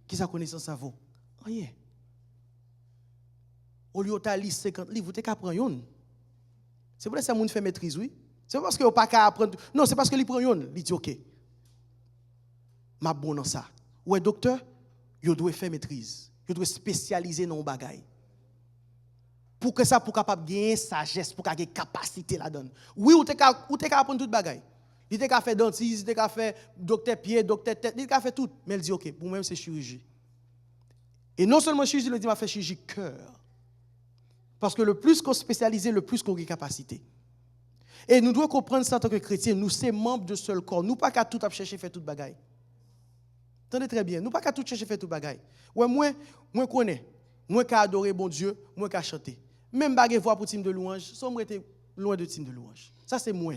Qu'est-ce que ça connaissance ça vaut? Rien. Au lieu de lire 50 livres, vous n'avez qu'à prendre une. C'est pour ça que moun fait maîtrise, oui. C'est parce que vous n'avez pas qu'à apprendre. Non, c'est parce que il prend une. Il dit, ok, ma bon dans ça. Ouais, docteur, vous devez faire maîtrise. Vous devez spécialiser dans le bagaille. Pour que ça, pour capable gagner sagesse, pour gagner capacité là-dedans. Oui, ou t'es qu'à apprendre toute bagaille. Il t'es qu'à faire dentiste, il t'es qu'à faire docteur pied, docteur tête, il t'es qu'à faire tout. Mais elle dit, ok, pour moi, c'est chirurgie. Et non seulement chirurgie, il dit, m'a fait chirurgie cœur. Parce que le plus qu'on spécialise, le plus qu'on a capacité. Et nous devons comprendre ça en tant que chrétiens, nous sommes membres de seul corps. Nous pas qu'à tout chercher faire toute bagaille. Attendez très bien, nous pas qu'à tout chercher faire toute bagaille. Ouais, moi connais, moi qu'à adorer bon Dieu, moi qu'à chanter. Même baguette voix pour team de louange, sans moi être loin de team de louange. Ça c'est moi.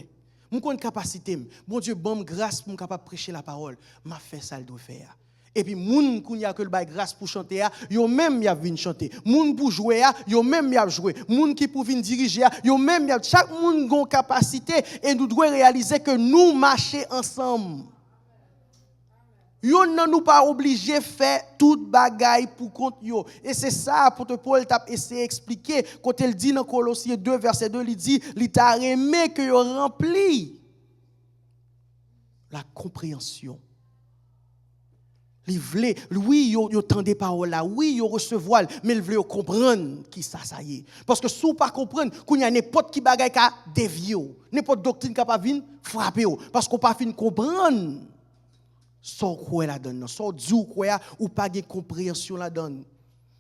Je connais capacité. Bon Dieu, bonne grâce pour capable prêcher la parole. M'a fait ça le doit faire. Et puis moun qui a que le bail grâce pour chanter, yo même y a vinn chanter. Moun pour jouer, yo même y a jouer. Moun qui pour venir diriger, yo même y a chaque moun gon capacité et nous devons réaliser que nous marcher ensemble. Yo nan nous pas obligé faire toute bagaille pour compte yo. Et c'est ça pour te Paul t'a essayé d'expliquer quand il dit dans Colossiens 2 verset 2 il dit il t'a aimé que yo rempli la compréhension. Oui, yo tendez parole là, oui, yo recevoir, mais il veut comprendre qui ça y est. Parce que si vous pas comprendre, qu'il y a n'importe qui bagaille qui dévié, n'importe doctrine qui pas venir frapper parce qu'on pas fin comprendre. Sans quoi la donne, sans Dieu quoi ou pas de compréhension la donne.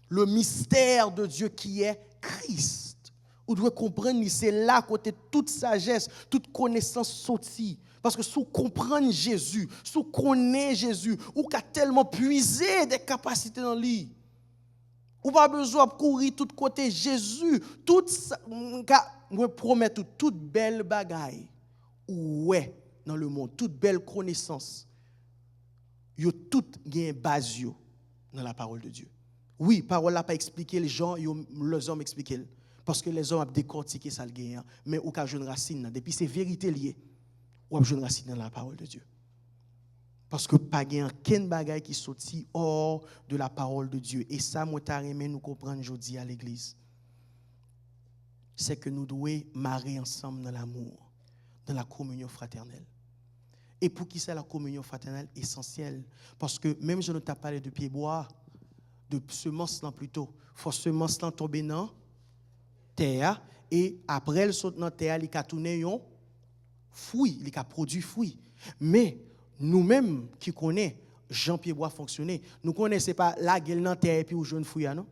Le mystère de Dieu qui est Christ. Vous devez comprendre, c'est là côté toute sagesse, toute connaissance sortie. Parce que si vous comprenez Jésus, si vous connaissez Jésus, vous avez tellement puisé des capacités dans lui. Vous n'avez pas besoin de courir tout côté Jésus. Tout ça, je promets toute belle bagaille. Ouais, dans le monde, toute belle connaissance. Yo tout gen base yo dans la parole de Dieu. Oui, parole n'a pas expliqué les gens, les hommes expliqué parce que les hommes ont décortiqué ça le gain, mais ou ka jeune racine depuis c'est vérité liée. Ou a jeune racine dans la parole de Dieu. Parce que pas gen ken bagay qui sorti hors de la parole de Dieu et ça moi t'a aimé nous comprendre aujourd'hui à l'église. C'est que nous devons marrer ensemble dans l'amour, dans la communion fraternelle. Et pour qui c'est la communion fraternelle essentielle? Parce que même je ne t'ai pas parlé de pied-bois, de semence plutôt. Il faut semence tomber dans terre et après le saut dans terre, il a tourné un fruit, il a produit fruit. Mais nous-mêmes qui connaissons Jean pied-bois fonctionner, nous connaissons pas la gueule dans terre et puis où jeune fruit non?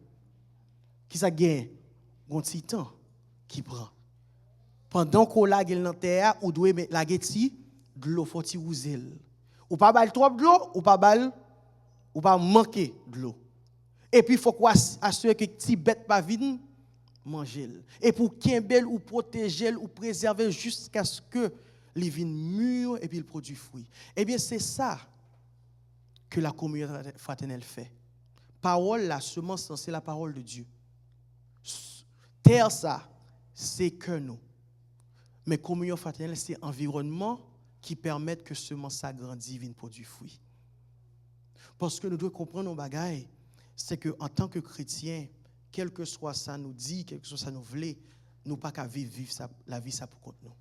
Qui ça gagne? Un petit temps qui prend. Pendant qu'on la gueule dans terre, on doit mettre la gueule de l'eau faut tirer ou pas bal trop de l'eau ou pas bal ou pas manquer de l'eau et puis il faut assurer que petit bête pas vide manger et pour qu'il belle ou protéger ou préserver jusqu'à ce que les vignes mûres et puis il produit fruit. Eh bien c'est ça que la communion fraternelle fait. Parole la semence c'est la parole de Dieu. Terre ça c'est que nous. Mais communion fraternelle c'est environnement qui permettent que semence s'agrandisse, vienne produire fruit. Parce que nous devons comprendre nos bagailles, c'est que en tant que chrétiens, quel que soit ça nous dit, quel que soit ça nous voulait, nous pas qu'à vivre ça, la vie ça pour contre nous.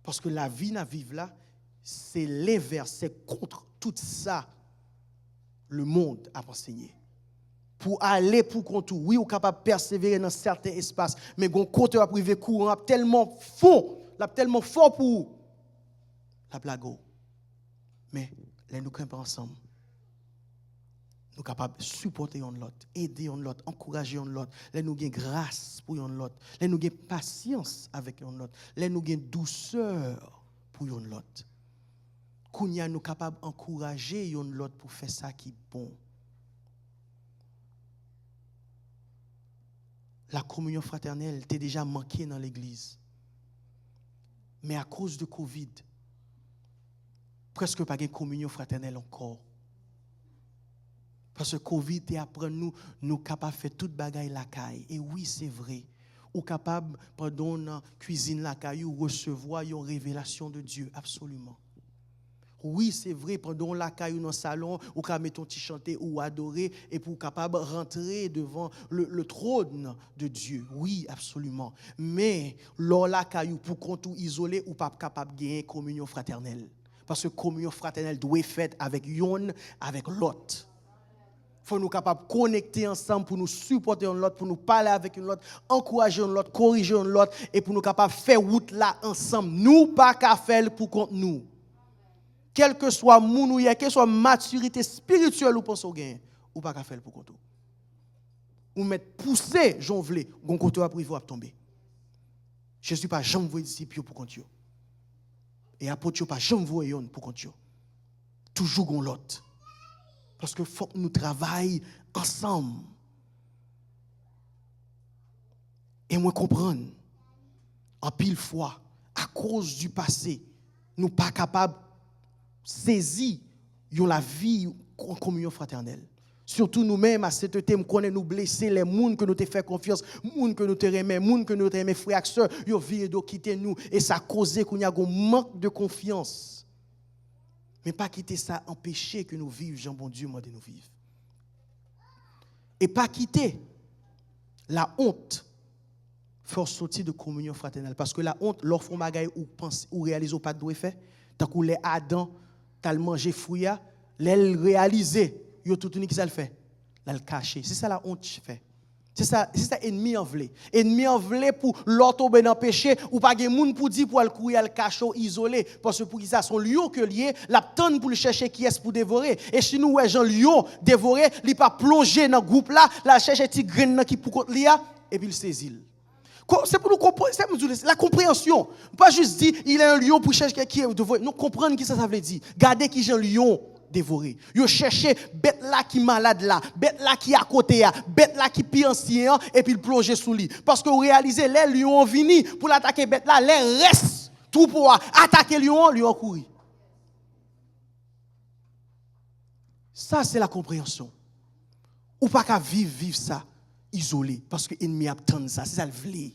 Parce que la vie à vivre là, c'est l'inverse, c'est contre tout ça le monde a enseigné. Pour aller pour contre, oui, on est capable de persévérer dans certains espaces, mais on côté à privé courant tellement faux. La tellement fort pour la blague. Mais les nous camper ensemble. Nous capables de supporter l'autre, aider l'autre, encourager l'autre. Les nous gain grâce pour l'autre. Les nous gain patience avec l'autre. Les nous gain douceur pour l'autre. Kounya nous capables d'encourager l'autre pour faire ça qui est bon. La communion fraternelle t'est déjà manqué dans l'église. Mais à cause de Covid, presque pas de communion fraternelle encore. Parce que Covid est après nous capables de faire toute bagaille la caille. Et oui, c'est vrai. Ou capable pendant la cuisine la caille ou recevoir une révélation de Dieu, absolument. Oui, c'est vrai, pendant la caille ou dans le salon, ou capable mettre ton petit chanter ou adorer et pour capable rentrer devant le trône de Dieu. Oui, absolument. Mais lors la caille pour compte ou isolé ou pas capable de gagner communion fraternelle. Parce que communion fraternelle doit être faite avec yon, avec l'autre. Il faut nous capables de connecter ensemble pour nous supporter l'autre, pour nous parler avec l'autre, encourager l'autre, corriger l'autre et pour nous capables de faire route là ensemble. Nous pas qu'à faire pour contre nous. Quel que soit moun ou quelle que soit maturité spirituelle ou pense au gain, ou pas qu'à faire pour contre. Ou mettre pousser j'en vle, gon côté après il va tomber. Je suis pas jamais voyer disciple pour contre. Et apôtre pas jamais voyer pour contre. Toujours gon l'autre. Parce que faut que nous travaillions ensemble. Et moi comprendre en pile fois à cause du passé, nous ne sommes pas capables de saisir la vie en communion fraternelle. Surtout nous-mêmes, à cette thème, qu'on nous blessés, les gens que nous te fait confiance, les gens que nous te remet, les gens que nous te remet, frères et sœurs, ils viennent de quitter nous. Et ça a causé qu'on y a un manque de confiance. Mais pas quitter ça, empêcher que nous vivions, Jean bon Dieu, moi de nous vivre. Et pas quitter la honte, faire sortir de communion fraternelle. Parce que la honte, lorsqu'on bagaille ou pense ou réalise pas de faire, tant que les Adam, t'as mangé fruit, les réaliser. Yo tout qui ça le fait, là le cacher. C'est ça la honte fait. C'est ça ennemi en vle. Ennemi en vle pour l'autre tomber dans péché ou pas gen moun pour dire pour le courir le cacher isolé parce que pour ça son lion que lié, la tonne pour le chercher qui est pour dévorer. Et si nous ouais Jean lion dévorer, il pas plonger dans groupe là, la chercher petit graine qui pour contre liya et puis il saisit. C'est pour nous comprendre, c'est la compréhension. Pas juste dire il est un lion pour chercher qui est dévorer. Nous comprendre qui ça veut dire. Gardez qui Jean lion dévoré. Yo chercher bête là qui malade là, bête là qui à côté là, bête là qui pi ancien et puis le plonger sous lui. Parce que vous réalisez les lions vini pour l'attaquer bête là, les restent tout pour attaquer lion courir. Ça c'est la compréhension. Ou pas qu'à vivre ça isolé parce que l'ennemi attend ça, c'est ça le vle.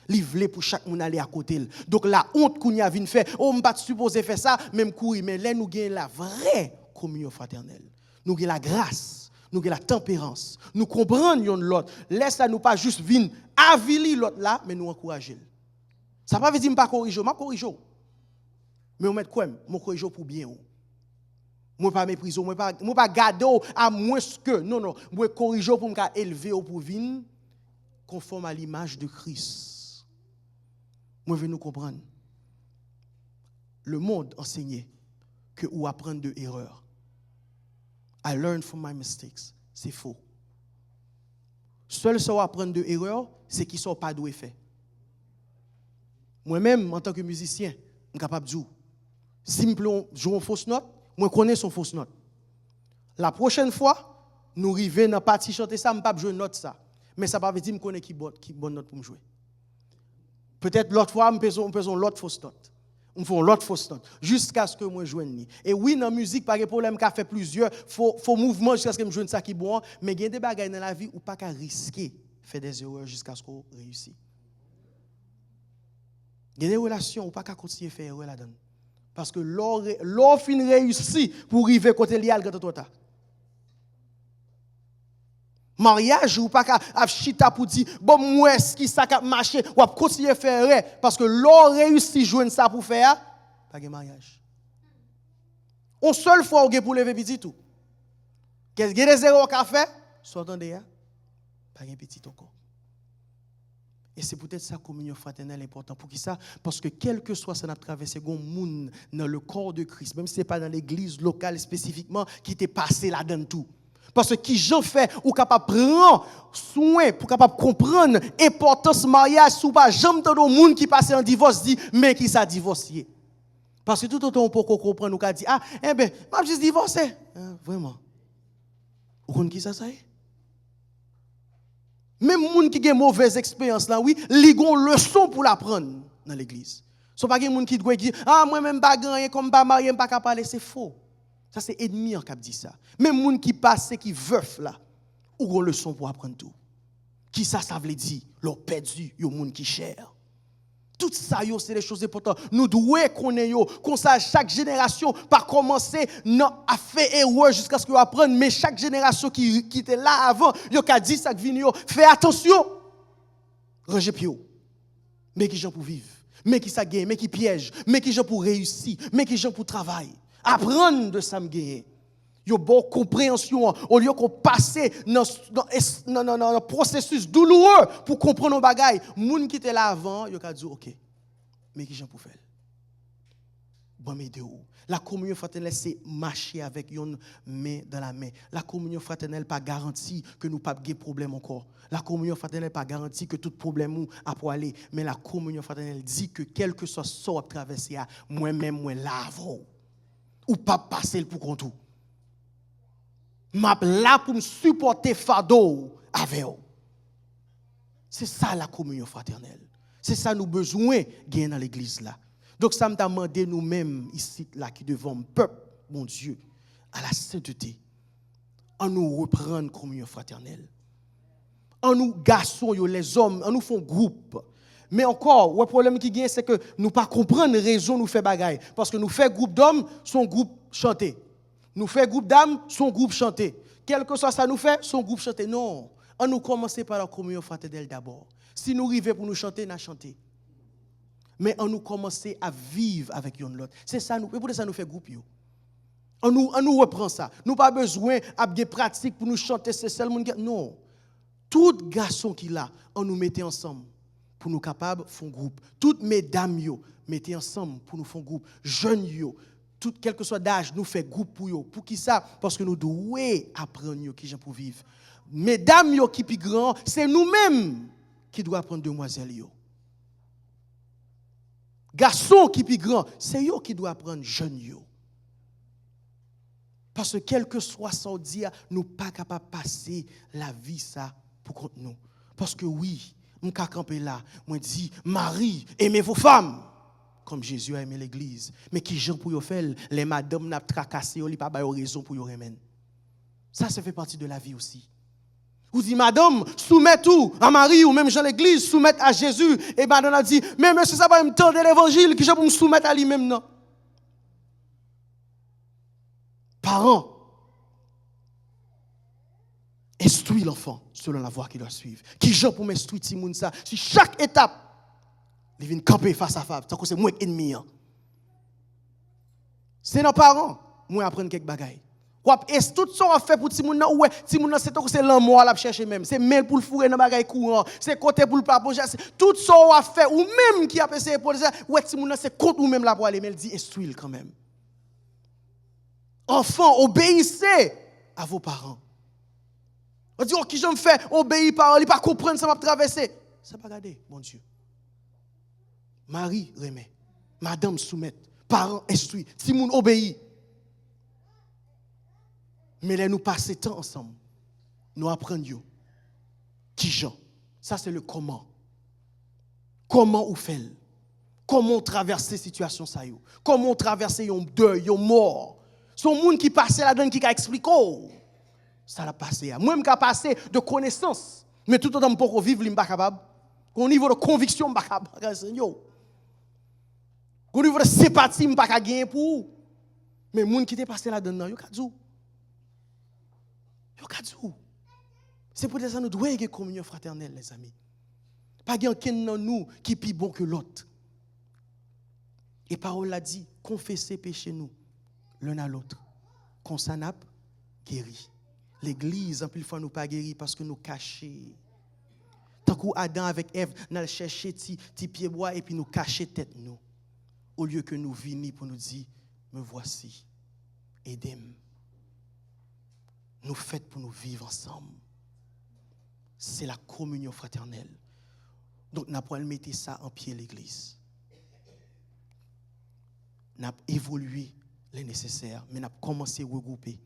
Il voulait pour chaque monde aller à côté. Donc la honte qu'on y a venu faire, on ne pas supposé faire ça, même courir, mais là nous gagnons la vraie communion fraternelle. Nous avons la grâce, nous avons la tempérance, nous comprenons l'autre. Laisse nous pas juste venir avilir l'autre là, mais nous encourager. Ça ne veut pas dire que je ne pas corriger, je corrige. Mais on met quoi? Je corrige pour bien. Je ne pas mépriser, je ne pas garder à moins que. Non, je corrige pour me élever pour venir conforme à l'image de Christ. Moi, je veux nous comprendre. Le monde enseignait que ou apprendre de erreurs. I learn from my mistakes. C'est faux. Seul ça apprendre de erreurs, c'est qui sont pas doué fait. Moi-même, en tant que musicien, je suis capable de jouer. Si je joue une fausse note, moi je connais son fausse note. La prochaine fois, nous arrivons dans la partie chanter ça, je ne peux pas jouer une note ça. Mais ça ne veut pas dire que je connais qui bonne note pour me jouer. Peut-être l'autre fois, je peux l'autre fausse note. On fait l'autre fausse note jusqu'à ce que moi joigne. Et oui, dans la musique, pas de problème qu'a fait plusieurs, faut mouvement jusqu'à ce que je joigne ça qui est bon, mais il y a des bagages dans la vie où pas qu'à risquer faire des erreurs jusqu'à ce qu'on réussisse. Il y a des relations où pas qu'à continuer à faire erreur là-dedans. Parce que l'or fin réussi pour arriver côté lial quand toi mariage ou pas qu'à chita pour dire bon moi est-ce qui ça cap marcher ou à continuer à faire parce que l'on réussit joindre ça pour faire pas de mariage. On seule fois on pour lever petit tout. Qu'est-ce que des erreurs qu'a fait soit attendez pas de petit encore. Et c'est peut-être ça communion fraternelle important pour qui ça parce que quel que soit ça n'a traversé gon monde dans le corps de Christ même si c'est pas dans l'église locale spécifiquement qui t'est passé là-dedans tout. Parce que qui j'en fait ou capable prendre soin pour capable comprendre l'importance du mariage sous pas jamais dans monde qui passe en divorce dit mais qui ça divorcé. Parce que tout autant on peut comprendre ou dit ah m'a juste divorcé. Vraiment. Ou connait qui ça est? Même monde qui a une mauvaise expérience là oui, li gon leçon pour l'apprendre dans l'église. So pas gen monde qui doit dire ah moi même pas gagner comme pas marié pas capable parler c'est faux. Ça, c'est ennemi qui dit ça. Même les gens qui passent, qui veulent là, ou ont leçon pour apprendre tout. Qui ça veut dire? Leur perdu, les gens qui cher. Tout ça, c'est des choses importantes. Nous devons connaître, comme ça, chaque génération, pas commencer à faire erreur jusqu'à ce qu'ils apprennent, mais chaque génération qui était là avant, ils ont dit ça qui vient, fais attention. Rangez pied. Mais qui gens pour vivre, mais qui ça gagne, mais qui piège, mais qui gens pour réussir, mais qui gens pour travailler. Apprendre de ça me gagner. Il y a une bonne compréhension au lieu qu'on passe dans un processus douloureux pour comprendre nos bagailles. Les gens qui étaient là avant, ils ont dit OK. Mais qui j'en pour faire? Bon m'aider. La communion fraternelle c'est marcher avec une main dans la main. La communion fraternelle pas garantie que nous pas de problème encore. La communion fraternelle pas garantie que tout problème a pour aller, mais la communion fraternelle dit que quel que soit ce à traverser moi-même moi l'avant. Ou pas passer pour compte tout. M'a là pour me supporter fardeau avec eux. C'est ça la communion fraternelle. C'est ça nous besoin gagner dans l'église là. Donc ça m'a demandé nous-mêmes ici, là, qui devons peuple, mon Dieu, à la sainteté, en nous reprendre communion fraternelle. En nous, garçons, les hommes, en nous font groupe. Mais encore, le problème qui vient, c'est que nous ne pas comprendre raison nous fait bagaille. Parce que nous faisons groupe d'hommes, son groupe chanté. Nous faisons groupe d'âmes, son groupe chanté. Quel que soit ça nous fait, son groupe chanté. Non. On nous commencer par la communion fraternelle d'abord. Si nous arrivons pour nous chanter, nous chanter. Mais on nous commencer à vivre avec l'autre. C'est ça, nous. Et pour ça, nous fait groupe. On nous reprend ça. Nous pas besoin de pratique pour nous chanter. C'est seulement non. Tout garçon qui là, on nous mettait ensemble pour nous capables de faire groupe. Toutes mesdames yo mettez ensemble pour nous faire groupe. Jeunes yo, tout quel que soit d'âge, nous fait groupe pour yo. Pour qui ça? Parce que nous devons apprendre yo qui j'en pour vivre. Mesdames yo qui plus grand, c'est nous-mêmes qui doivent apprendre demoiselles yo. Garçons qui plus grand, c'est yo qui doivent apprendre jeunes yo. Parce que quel que soit ça dire, nous pas capable de passer la vie ça pour contre nous. Parce que oui, je suis campé là, je dis, Marie, aimez vos femmes, comme Jésus a aimé l'église. Mais qui gens pour y faire, les madames n'a tracassé, ils pas raison pour y remettre. Ça fait partie de la vie aussi. Vous dites, madame, soumettez tout à Marie ou même Jean l'église, soumettez à Jésus. Et madame a dit, mais monsieur, ça va me tendre l'évangile, qui j'ai pour me soumettre à lui-même, non? Parents, instruis l'enfant selon la voie qu'il doit suivre. Qui j'ai pour m'instruire Timoun ça? Si chaque étape, il vient camper face à face, tant que c'est moi ennemi. C'est nos parents, moi apprendre quelques bagailles. Est-ce tout ça on fait pour Timoun nan ouais, Timoun nan c'est tant que c'est l'amour à chercher même, c'est mail pour le fourrer dans bagaille courant, c'est côté pour le pas poser, tout ça on fait ou même qui a essayé pour ça, ouais Timoun nan c'est contre ou même là pour aller mais il dit instruis quand même. Enfants, obéissez à vos parents. On dit, oh, qui j'en fais, obéis par, il pas comprendre, ça m'a traversé. Ça pas regarder, mon Dieu. Marie remet, madame soumette, parents instruit, si moun obéit. Mais là, nous passons temps ensemble. Nous apprenons. Qui j'en. Ça, c'est le comment. Comment on fait. Comment traverser la situation, ça y est. Comment traverser un deuil, un mort. Son monde qui passait là-dedans qui a expliqué. Ça l'a passé. Moi, je suis passé de connaissance. Mais tout autant pour vivre, je ne suis pas capable. Au niveau de conviction, je ne suis pas capable. Au niveau de sympathie, je ne suis pas capable pour. Mais les gens qui sont passés là-dedans, ils sont capable. C'est pour ça que nous devons avoir une communion fraternelle, les amis. Pas quelqu'un dans nous qui est plus bon que l'autre. Et parole l'a dit, confessez péché nous. L'un à l'autre. Qu'on s'en a guéri. L'église, en plus, fois nous pas guéri parce que nous cachons. Tant que Adam avec Ève, nous allons chercher petit pied bois et puis nous cacher tête nous. Au lieu que nous venions pour nous dire, me voici, aidez-moi. Nous faites pour nous vivre ensemble. C'est la communion fraternelle. Donc, nous avons mettre ça en pied l'église. Nous avons évolué les nécessaires, mais nous avons commencé à regrouper.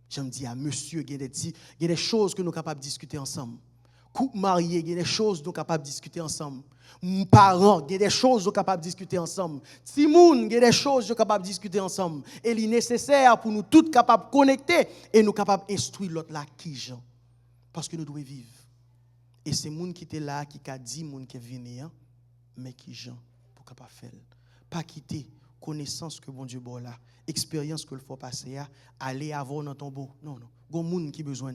Je me dis à monsieur, il y a des choses que nous sommes capables de discuter ensemble. Couple marié, il y a des choses que nous sommes capables de discuter ensemble. Parents, il y a des choses que nous sommes capables de discuter ensemble. Timoun, il y a des choses que nous sommes capables de discuter ensemble. Et il est nécessaire pour nous tous capables de connecter et nous capables d'instruire l'autre là qui Jean. Parce que nous devons vivre. Et c'est moun qui était là, qui a dit moun qui est venu, mais qui Jean pour capable faire. Pas quitter connaissance que bon Dieu bon là, expérience que il faut passer à aller avoir dans ton beau. Non non, gon moun qui besoin.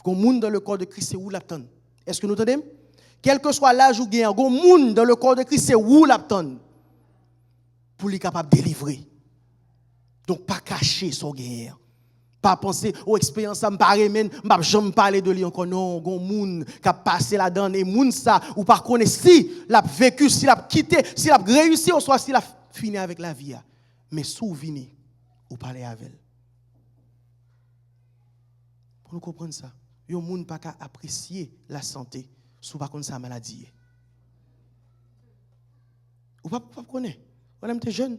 Gon moun dans le corps de Christ c'est où l'attend. Est-ce que nous entendons? Quel que soit l'âge ou gain, gon moun dans le corps de Christ c'est où l'attend pour lui capable de délivrer. Donc pas cacher son gain. Pas penser aux expériences ça me paraît même m'a jamais parler de lui encore non gon moun qui a passé là-dedans et moun ça ou par connaître si l'a vécu si l'a quitté si l'a réussi ou soit si l'a fini avec la vie mais souvenir ou parler avec elle pour nous comprendre ça yo moun pas qu'à apprécier la santé sous pas connaître sa maladie ou pas connaître on aime t'es jeune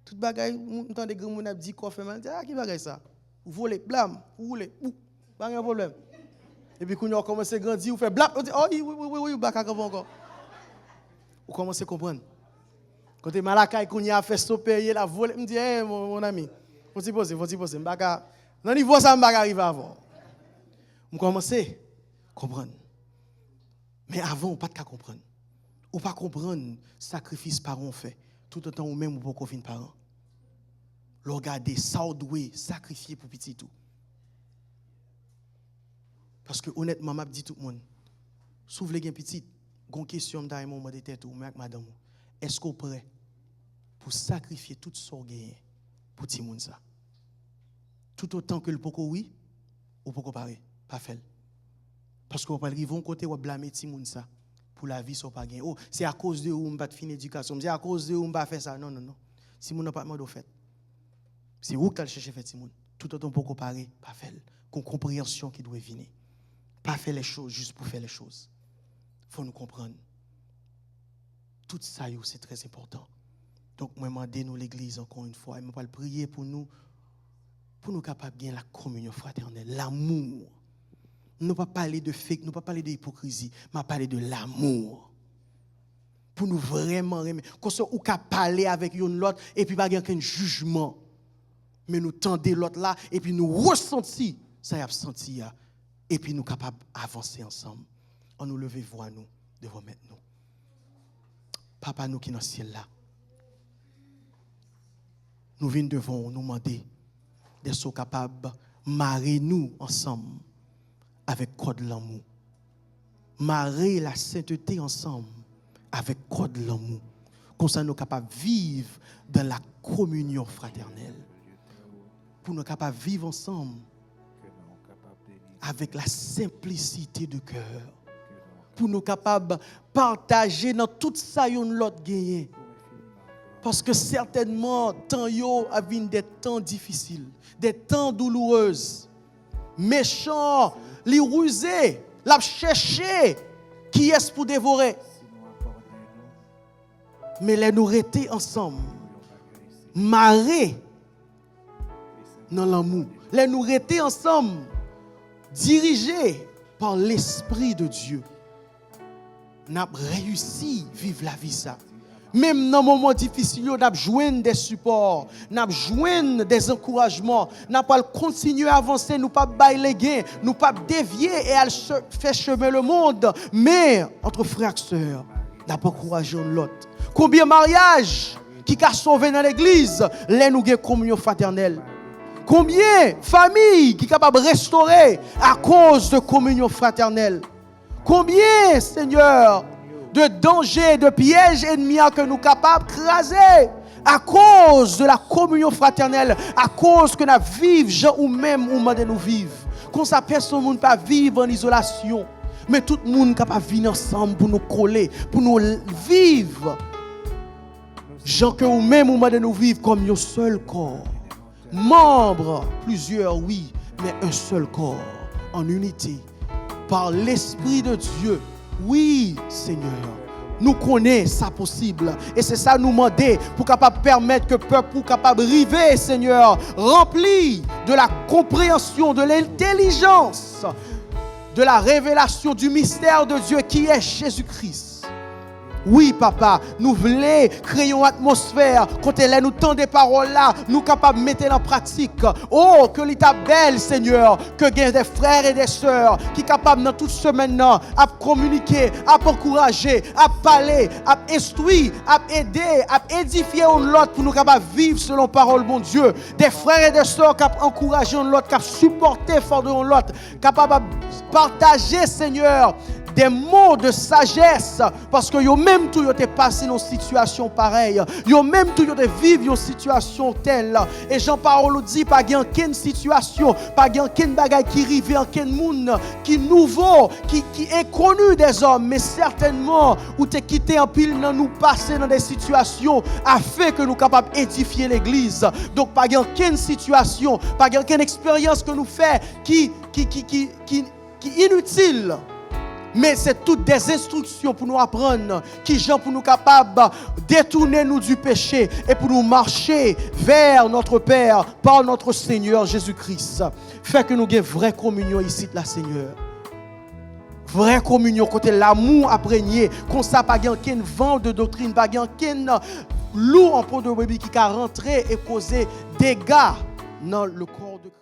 toute bagaille m'entend des grands moun a dit quoi fait mal ah qui bagaille ça vous volez blâme vous roulez pas de problème et puis quand on commence à grandir vous fait blâme on dit oh oui pas encore vous commencez à comprendre Côté Malakaï, qu'on y a fait stopper, la volée, me dit, hey, mon ami, faut-il poser, dans le niveau, ça m'a arrivé avant. Je commence à comprendre. Mais avant, pas de comprendre. Ou pas comprendre sacrifice parents fait. Tout autant ou même ou pas fin parents. Le regarder, ça doit sacrifier pour petit tout. Parce que honnêtement, m'a dit tout le monde, si vous voulez un petit, une question dans moment de tête ou madame, est-ce qu'on est prêt pour sacrifier tout ce qu'on gagne pour petit monde ça? Tout autant que le poko oui ou poko paré, pas fait. Parce qu'on va arriver un côté où blâmer petit monde ça pour la vie soit pas gain. Oh, c'est à cause de où on pas fin éducation, c'est à cause de où on pas faire ça. Non. Si mon n'a pas demandé fait. C'est où que tu chercher faire petit monde. Tout autant poko paré, pas fait. Qu'on compréhension qui doit venir. Pas faire les choses juste pour faire les choses. Faut nous comprendre. Tout ça c'est très important. Donc moi demander nous l'église encore une fois, moi pas prier pour nous capables de gagner la communion fraternelle, l'amour. Nous pas parler de fake, nous pas parler de hypocrisie, mais parler de l'amour. Pour nous vraiment aimer, qu'on soit ou capable parler avec l'autre et puis pas gagner aucun jugement. Mais nous tendre l'autre là et puis nous ressentir ça y a senti et puis nous capables avancer ensemble. On nous lever voix nous devant mettre nous. Papa nous qui dans le ciel là. Nous venons devant nous demander d'être capables de marier nous ensemble avec code l'amour. Marier la sainteté ensemble avec code l'amour. Comme ça nous sommes capables de vivre dans la communion fraternelle. Pour nous capables de vivre ensemble avec la simplicité de cœur. Pour nous capables de partager dans tout ça yon l'autre gagné. Parce que certainement, temps yo a vu des temps difficiles, des temps douloureux, méchants, les rusés, la chercher qui est pour dévorer. Mais les nous rester ensemble, marrer dans l'amour, les nous rester ensemble, dirigés par l'Esprit de Dieu. N'a réussi à vivre la vie ça. Même dans les moments difficiles, nous avons besoin des supports, nous avons besoin des encouragements, nous pas continuer à avancer, nous pas bailler les gains, nous pas dévier et aller faire chemin le monde. Mais entre frères et sœurs, nous avons encouragé l'autre. Combien de mariages qui ont sauvé dans l'église, les nous avons communion fraternelle. Combien de familles qui sont capables de restaurer à cause de communion fraternelle. Combien, Seigneur, de dangers, de pièges ennemis que nous sommes capables de craser à cause de la communion fraternelle, à cause que nous vivons, gens ou même où nous vivons. Qu'on ça personne ne peut pas vivre en isolation, mais tout le monde est capable de venir ensemble pour nous coller, pour nous vivre. Gens que ou même où nous vivons comme un seul corps. Membres, plusieurs, oui, mais un seul corps, en unité, par l'Esprit de Dieu. Oui, Seigneur, nous connaissons ça possible. Et c'est ça nous demander pour capable permettre que le peuple capable arriver, Seigneur, rempli de la compréhension, de l'intelligence, de la révélation du mystère de Dieu qui est Jésus-Christ. Oui, papa, nous voulons créer une atmosphère. Quand elle nous tend des paroles là, nous sommes capables de mettre en pratique. Oh, que l'état belle, Seigneur, que gagne des frères et des sœurs qui sont capables dans toute semaine à communiquer, à encourager, à parler, à instruire, à aider, à édifier l'autre pour nous capables de vivre selon parole, mon Dieu. Des frères et des sœurs qui encouragent l'autre, qui supportent fort de l'autre, capables de partager, Seigneur, des mots de sagesse, parce que yo même tout yo te passé dans une situation pareille, yo même tout yo te vivre une situation telle, et Jean-Paul dit pas gain aucune situation, pas gain aucune bagaille qui rive, aucun monde qui nouveau, qui est connu des hommes, mais certainement ou te quitté en pile dans nous passer dans des situations afin que nous capables édifier l'église. Donc pas gain aucune situation, pas gain aucune expérience que nous fait qui inutile. Mais c'est toutes des instructions pour nous apprendre qui gens pour nous capables de détourner nous du péché et pour nous marcher vers notre Père par notre Seigneur Jésus-Christ. Fait que nous ayons vraie communion ici, là, Seigneur. Vraie communion, côté l'amour imprégné, qu'on ça pas aucun vent de doctrine, pas aucun loup en peau de brebis qui a rentré et causé dégâts dans le corps de Christ.